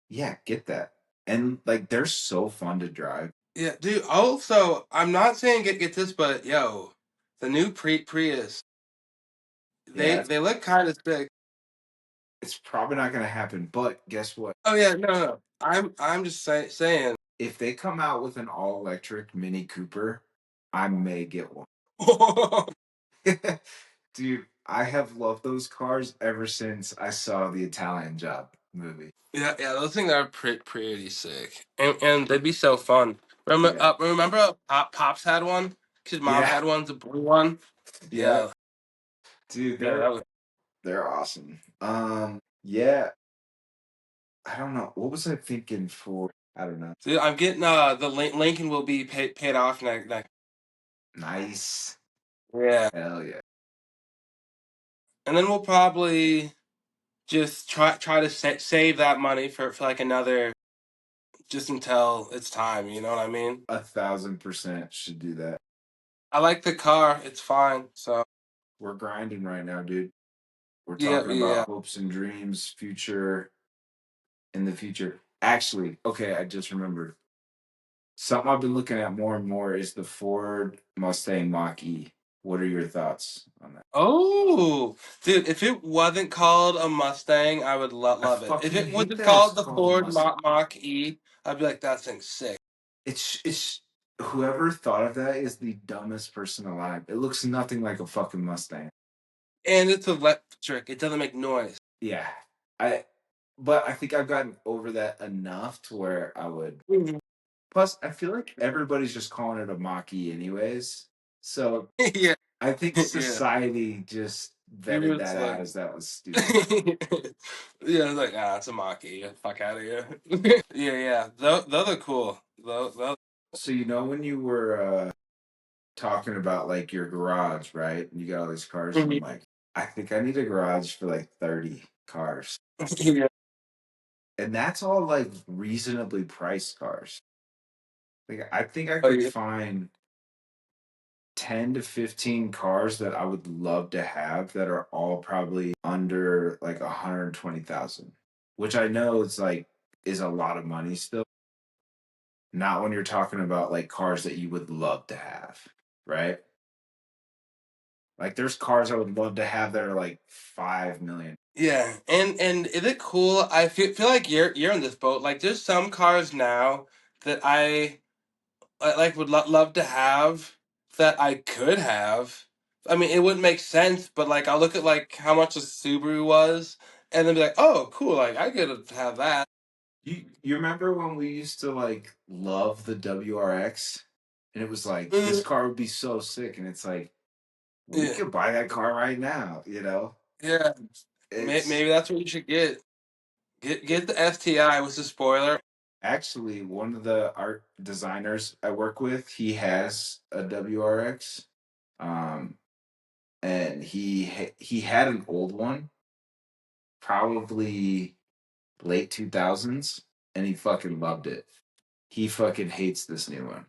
yeah, get that. And like they're so fun to drive. Yeah, dude. Also, I'm not saying get this, but yo, the new Prius, Yeah, they look kind of sick. it's probably not going to happen, but guess what? Oh yeah, no, no. I'm just saying. If they come out with an all electric Mini Cooper, I may get one. Dude, I have loved those cars ever since I saw the Italian Job movie. Yeah, yeah, those things are pretty sick, and they'd be so fun. Yeah. Remember, Pops had one. His mom Yeah. had one, the blue one. Yeah. Yeah, Dude, yeah, that was. they're awesome. Yeah, I don't know. What was I thinking for? I don't know. Dude, I'm getting the Lincoln will be paid off next. Nice. Yeah, Hell yeah. and then we'll probably just try to save that money for like another, just until it's time. You know what I mean? 1,000% should do that. I like the car; it's fine. So We're grinding right now, dude. We're yeah, talking yeah. about hopes and dreams, future in the future. Actually, okay, I just remembered. Something I've been looking at more and more is the Ford Mustang Mach E. What are your thoughts on that? Oh, dude, if it wasn't called a Mustang, I would I love it. If fucking it was hate that it's called the called a Ford Mustang. Mach E, I'd be like, that thing's sick. It's whoever thought of that is the dumbest person alive. It looks nothing like a fucking Mustang. And it's electric. It doesn't make noise. Yeah. I but I think I've gotten over that enough to where I would. Mhm. Plus, I feel like everybody's just calling it a Mach-E anyways. So Yeah, I think yeah. society just People vetted it's that like, as that was stupid. yeah, it's like, it's a Mach E. Get the fuck out of here. Yeah, yeah. Those are cool. Those. So when you were talking about like your garage, right? And you got all these cars, and I'm Mhm. like, I think I need a garage for like 30 cars. Yeah. And that's all like reasonably priced cars. Like I think I Oh, could yeah. find 10 to 15 cars that I would love to have that are all probably under like 120,000, which I know is a lot of money still. Not when you're talking about like cars that you would love to have, right? Like there's cars I would love to have that are like 5 million. Yeah, and is it cool? I feel like you're in this boat. Like, there's some cars now that I like would love to have that I could have. I mean, it wouldn't make sense, but like I'll look at like how much a Subaru was, and then be like, oh, cool, like I could have that. You remember when we used to like love the WRX and it was like this Mm, car would be so sick and it's like we yeah, could buy that car right now. yeah. It's Maybe that's what you should get. Get the STI with the spoiler. actually one of the art designers I work with, he has a WRX. Um and he had an old one, probably late 2000s, and he fucking loved it. He fucking hates this new one.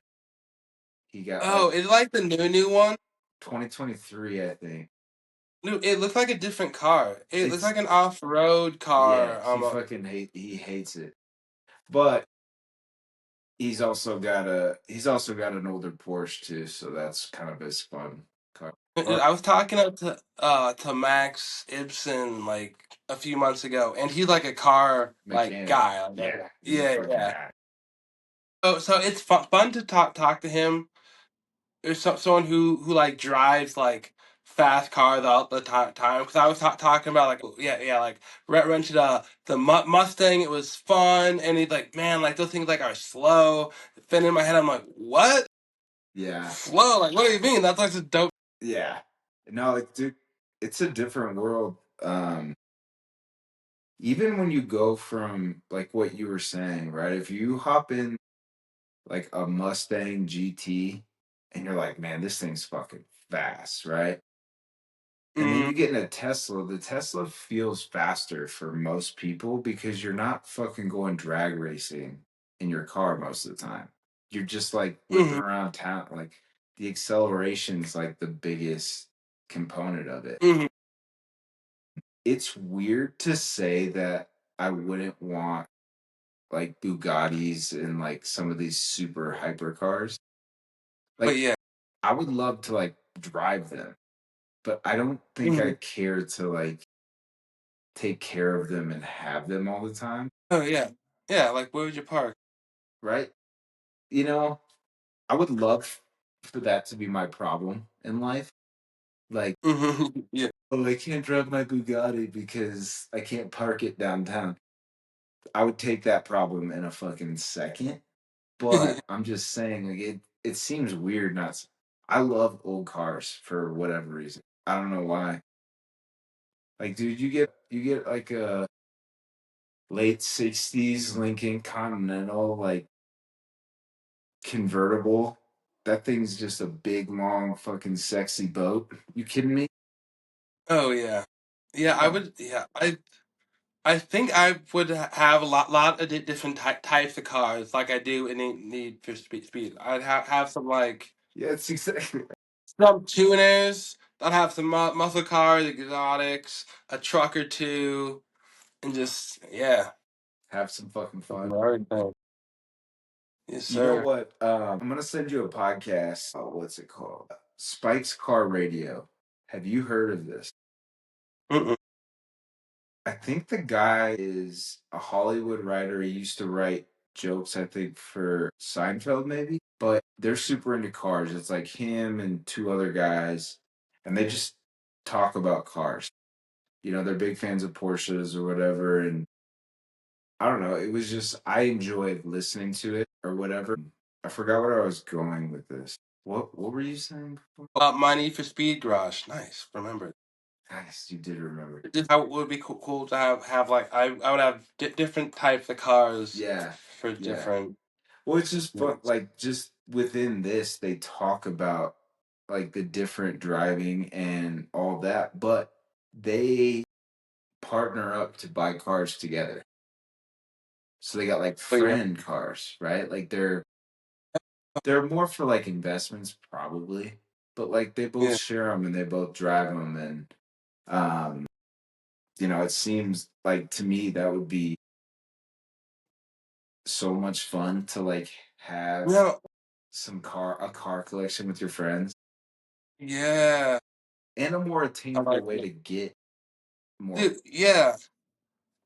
He got Oh, like it's like the new one. 2023, I think. Dude, it looks like a different car. It looks It's like an off-road Yeah, car. he hates it. But he's also got an older Porsche too, so that's kind of his fun car. Or I was talking up to Max Ibsen like a few months ago, and he's like a car like mechanic. guy. Yeah, he's a Yeah, fucking yeah. guy. So it's fun to talk to him. There's someone who like drives like fast cars all the time because I was talking about like yeah like rented the Mustang. It was fun, and he's like, man, like those things like are slow. Then in my head, I'm like, what Yeah. slow? Like what do you mean? That's like just dope. Yeah. No, like, dude, it's a different world. Even when you go from like what you were saying, right? If you hop in like a Mustang GT and you're like, man, this thing's fucking fast, right? And then Mm, you get in a Tesla, the Tesla feels faster for most people because you're not fucking going drag racing in your car most of the time. You're just like whipping mm, around town. Like the acceleration's like the biggest component of it. mm. It's weird to say that I wouldn't want like Bugattis and like some of these super hypercars. But Like yeah, I would love to like drive them, but I don't think I mm. care to like take care of them and have them all the time, Oh yeah, yeah. Like where would you park? right? You know, I would love for that to be my problem in life. Like, Yeah. oh, I can't drive my Bugatti because I can't park it downtown. I would take that problem in a fucking second. But I'm just saying, like it seems weird not I love old cars for whatever reason. I don't know why. Like, dude, you get like a late 60s Lincoln Continental, like convertible. That thing's just a big, long, fucking sexy boat. You kidding me? Oh yeah, yeah. I Oh, would. Yeah, I think I would have a lot of different types of cars, like I do in Need for Speed. I'd have some like yeah, it's exactly. some tuners. I'd have some muscle cars, exotics, a truck or two, and just yeah, Have some fucking fun. everything. Yes, You know sir. what? I'm gonna send you a podcast. Oh, what's it called? Spike's Car Radio. Have you heard of this? Mm-mm. I think the guy is a Hollywood writer. He used to write jokes, I think, for Seinfeld, maybe. But they're super into cars. It's like him and two other guys, and they just talk about cars. They're big fans of Porsches or whatever. And I don't know. It was just, I enjoyed listening to it or whatever. I forgot where I was going with this. What were you saying before? My Need for Speed garage. Nice. Remember. Nice, you did remember. Just how it would be cool to have like I would have different types of cars Yeah, for yeah. different. Well, it's just fun. Things. Like, just within this, they talk about like the different driving and all that, but they partner up to buy cars together. So they got like But yeah. friend cars, right? Like they're more for like investments probably, but like they both Yeah. share them and they both drive them, and um, it seems like to me that would be so much fun to like have No. a car collection with your friends, Yeah. and a more I attainable like way it. to get more. Dude, yeah.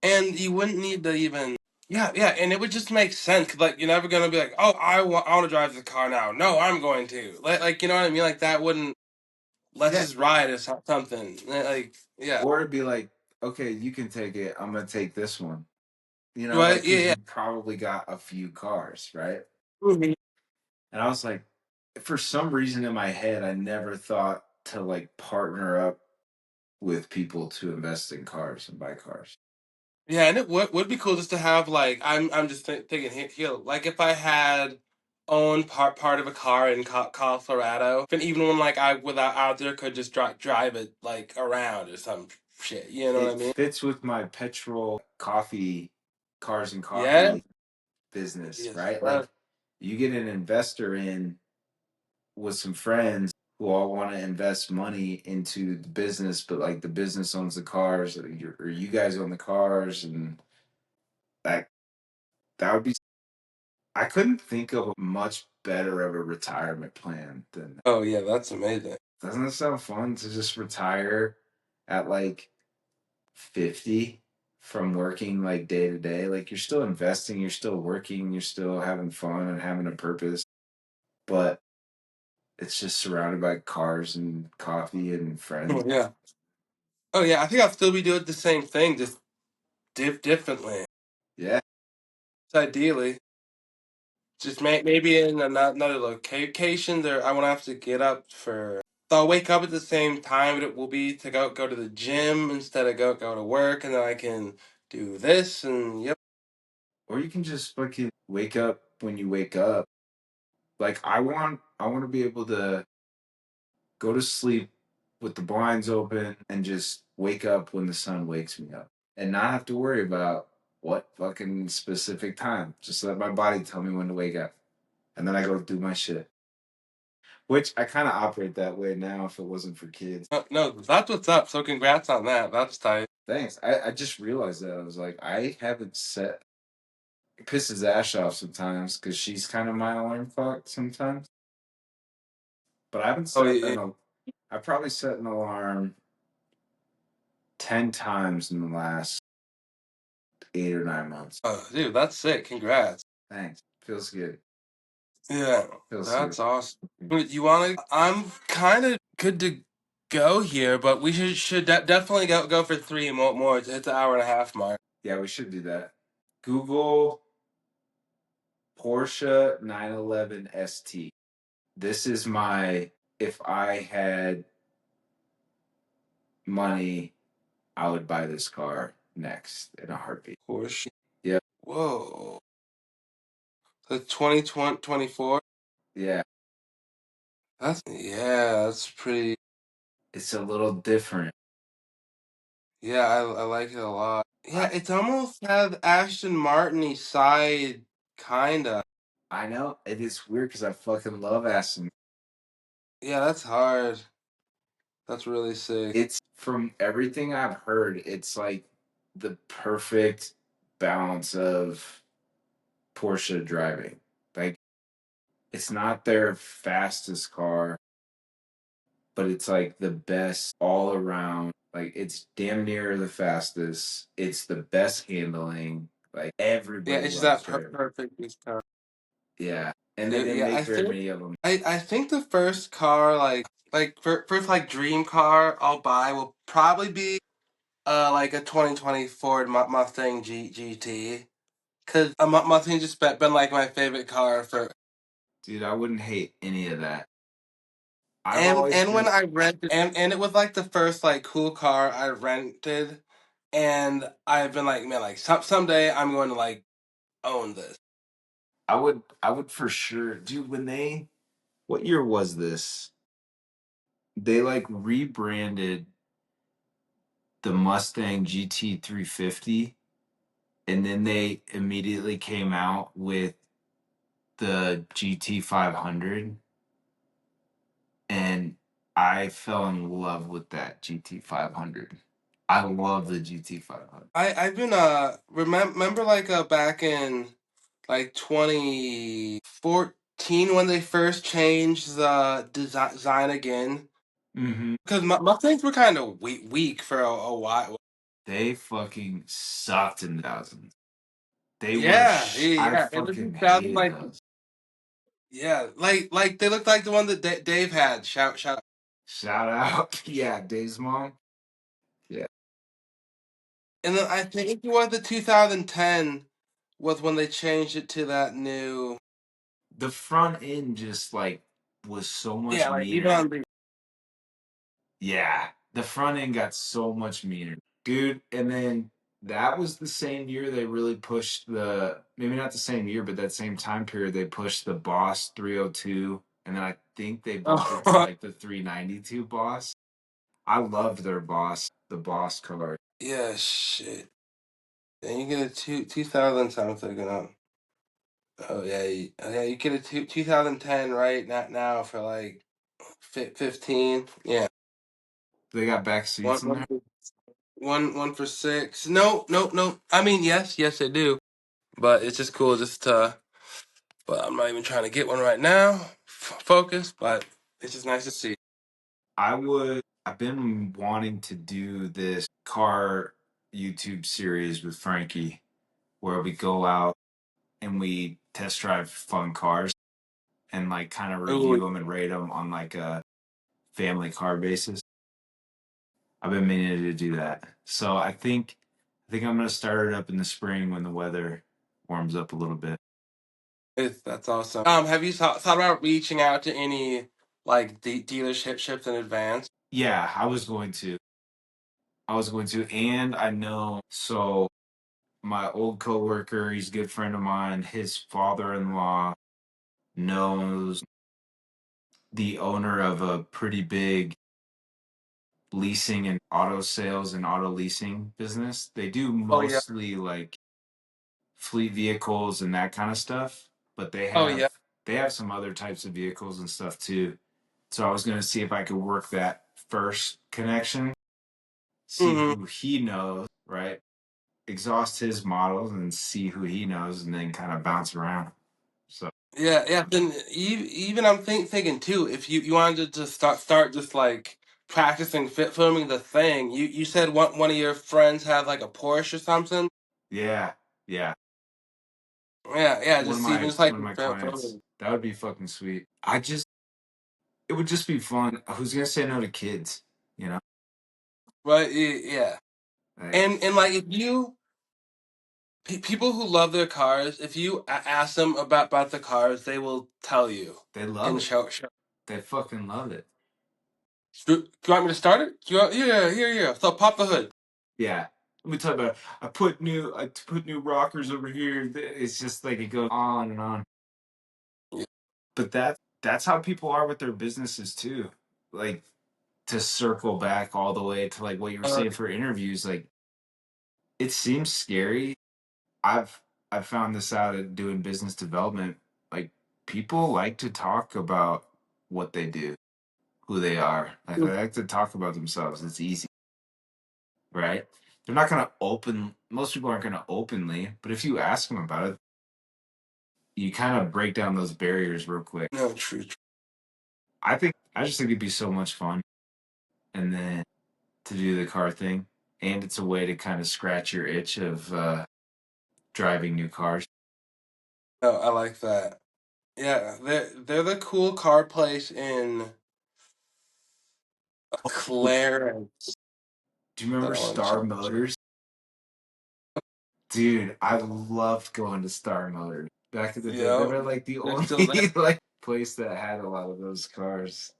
And you wouldn't need to even yeah, and it would just make sense 'cause, like you're never gonna be like, oh, I want to drive this car now. No, I'm going to. Like you know what I mean? Like that wouldn't let's Yeah. just ride or something. Like yeah. Or it'd be like, okay, you can take it. I'm gonna take this one. Right? Like Yeah, because yeah. you probably got a few cars, right? Mhm. And I was like, for some reason in my head, I never thought to like partner up with people to invest in cars and buy cars. Yeah, and it would be cool just to have like I'm just thinking here like if I had owned part of a car in Colorado, and even when like I without out there could just drive it like around or some shit. You know what I It mean? fits with my petrol coffee, cars and Yeah. coffee business, Yes. right? Like you get an investor in with some friends who all want to invest money into the business, but like the business owns the cars, or you guys own the cars, and that that would be. I couldn't think of a much better of a retirement plan than that. Oh yeah, that's amazing. Doesn't it sound fun to just retire at like 50 from working like day to day? Like you're still investing, you're still working, you're still having fun and having a purpose, but it's just surrounded by cars and coffee and friends. Yeah. Oh yeah, I think I'll still be doing the same thing, just differently. Yeah. So ideally, just maybe in another location. There, I won't have to get up for. So I'll wake up at the same time. But it will be to go to the gym instead of go to work, and then I can do this and yep. Or you can just fucking wake up when you wake up. Like I want to be able to go to sleep with the blinds open and just wake up when the sun wakes me up and not have to worry about what fucking specific time. Just let my body tell me when to wake up. And then I go do my shit. Which I kind of operate that way now if it wasn't for kids. No, that's what's up. So congrats on that. That's tight. Thanks. I just realized that. I was like, I haven't set. It pisses Ash off sometimes because she's kind of my alarm clock sometimes. But I haven't Oh set yeah. I probably set an alarm 10 times in the last 8 or 9 months. Oh, dude, that's sick. Congrats. Thanks. Feels good. Yeah, Feels good. that's awesome. You want to? I'm kind of good to go here, but we should definitely go for three more. It's an hour and a half mark. Yeah, we should do that. Google Porsche 911 ST. This is my, if I had money, I would buy this car next in a heartbeat. Porsche. Yep. Whoa. The 2024. Yeah. That's pretty. It's a little different. Yeah, I like it a lot. Yeah, I, it's almost had Ashton Martin side kinda. I know. It is weird because I fucking love Aston. Yeah, that's hard. That's really sick. It's from everything I've heard, it's like the perfect balance of Porsche driving. Like it's not their fastest car, but it's like the best all around. Like it's damn near the fastest. It's the best handling. Like Yeah, everybody it's just loves that driving. perfect car. Yeah. And they Dude, didn't yeah, make very many of them. I think the first car first like dream car I'll buy will probably be like a 2020 Ford Mustang GT. Cause a Mustang just been like my favorite car for Dude, I wouldn't hate any of that. I've always and been when I rented and it was like the first like cool car I rented, and I've been like man like someday I'm going to like own this. I would for sure, dude, when they what year was this? They like rebranded the Mustang GT 350 and then they immediately came out with the GT 500 and I fell in love with that GT 500. I love the GT 500. I've been remember like back in like 2014 when they first changed the design again Mm-hmm. because Mustangs were kind of weak for a while. They fucking sucked in the thousands. They were I Yeah, it was fucking 2000 hated like those. yeah, like they looked like the one that Dave had. Shout. Shout out. Yeah, Dave's mom. Yeah. And then I think it was the 2010 was when they changed it to that new. The front end just like was so much Yeah, like even meaner. on the. Yeah, the front end got so much meaner, dude. And then that was the same year they really pushed the maybe not the same year, but that same time period they pushed the Boss 302, and then I think they bumped it to like the 392 Boss. I loved their Boss, the Boss car. Yeah, shit. And you get a 2000 I'm thinking of. Oh yeah, yeah. You get a 2010 right now for like 15. Yeah, They got back seats in there. one for six. No, no, no. I mean, yes, they do. But it's just cool just to. But I'm not even trying to get one right now. Focus, but it's just nice to see. I've been wanting to do this car YouTube series with Frankie where we go out and we test drive fun cars. and like kind of review Ooh, them and rate them on like a family car basis. I've been meaning to do that. So I think I'm gonna start it up in the spring when the weather warms up a little bit. that's awesome. Have you thought about reaching out to any like dealerships in advance? Yeah, I was going to, and I know so my old coworker, he's a good friend of mine, his father-in-law knows the owner of a pretty big leasing and auto sales and auto leasing business. They do Oh yeah. mostly like fleet vehicles and that kind of stuff, but Oh yeah. they have some other types of vehicles and stuff too. So I was going to see if I could work that first connection, see Hmm. who he knows, right? Exhaust his models and see who he knows and then kind of bounce around. So, Yeah, yeah. Then even I'm thinking too, if you wanted to start just like practicing filming the thing, you said one of your friends had like a Porsche or something. yeah, yeah. Yeah, yeah. Just even just like One of my clients, filming, that would be fucking sweet. It would just be fun. Who's going to say no to kids, you know? right? Yeah. Like And like if you people who love their cars, if you ask them about the cars, they will tell you they love and it. show. They fucking love it. Do you want me to start it? Do you want, yeah, here. So pop the hood. Yeah. Let me talk about it. I put new rockers over here. It's just like it goes on and on. Yeah. But that's how people are with their businesses too. Like to circle back all the way to like what you were Uh, saying for interviews, like it seems scary. I've I've found this out at doing business development. Like people like to talk about what they do, who they are. Like they like to talk about themselves. It's easy, right? They're not gonna open. Most people aren't gonna openly, but if you ask them about it, you kind of break down those barriers real quick. no, true. I just think it'd be so much fun, and then to do the car thing, and it's a way to kind of scratch your itch of driving new cars. No, I like that. Yeah, they're the cool car place in Clarence Do you that remember I want to Star check. Motors? Dude, I loved going to Star Motors back in the day. They Yeah, were like the they're still there. only like place that had a lot of those cars.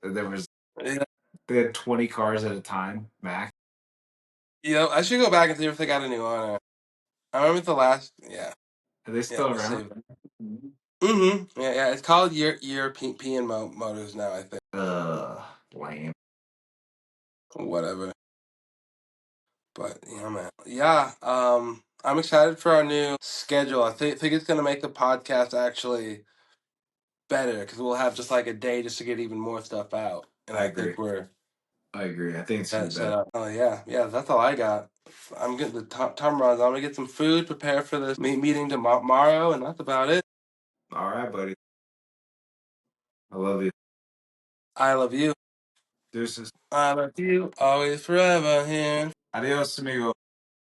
Yeah, They had 20 cars at a time, max. yeah. I should go back and see if they got a new owner. I remember the last. Yeah, Are they yeah. still We'll around? save that. Mm-hmm. Yeah, yeah. It's called European Motors now, I think. Lame. Whatever. But yeah, man. Yeah. I'm excited for our new schedule. I think it's gonna make the podcast actually better because we'll have just like a day just to get even more stuff out, and I I agree. think we're I agree. I think it's gonna that be set better. up. Oh yeah, yeah. That's all I got. I'm getting the time runs. I'm gonna get some food, prepare for this meeting tomorrow, and that's about it. All right, buddy. I love you. I love you. Deuces. I love you. Always, forever, here. Adios, amigo.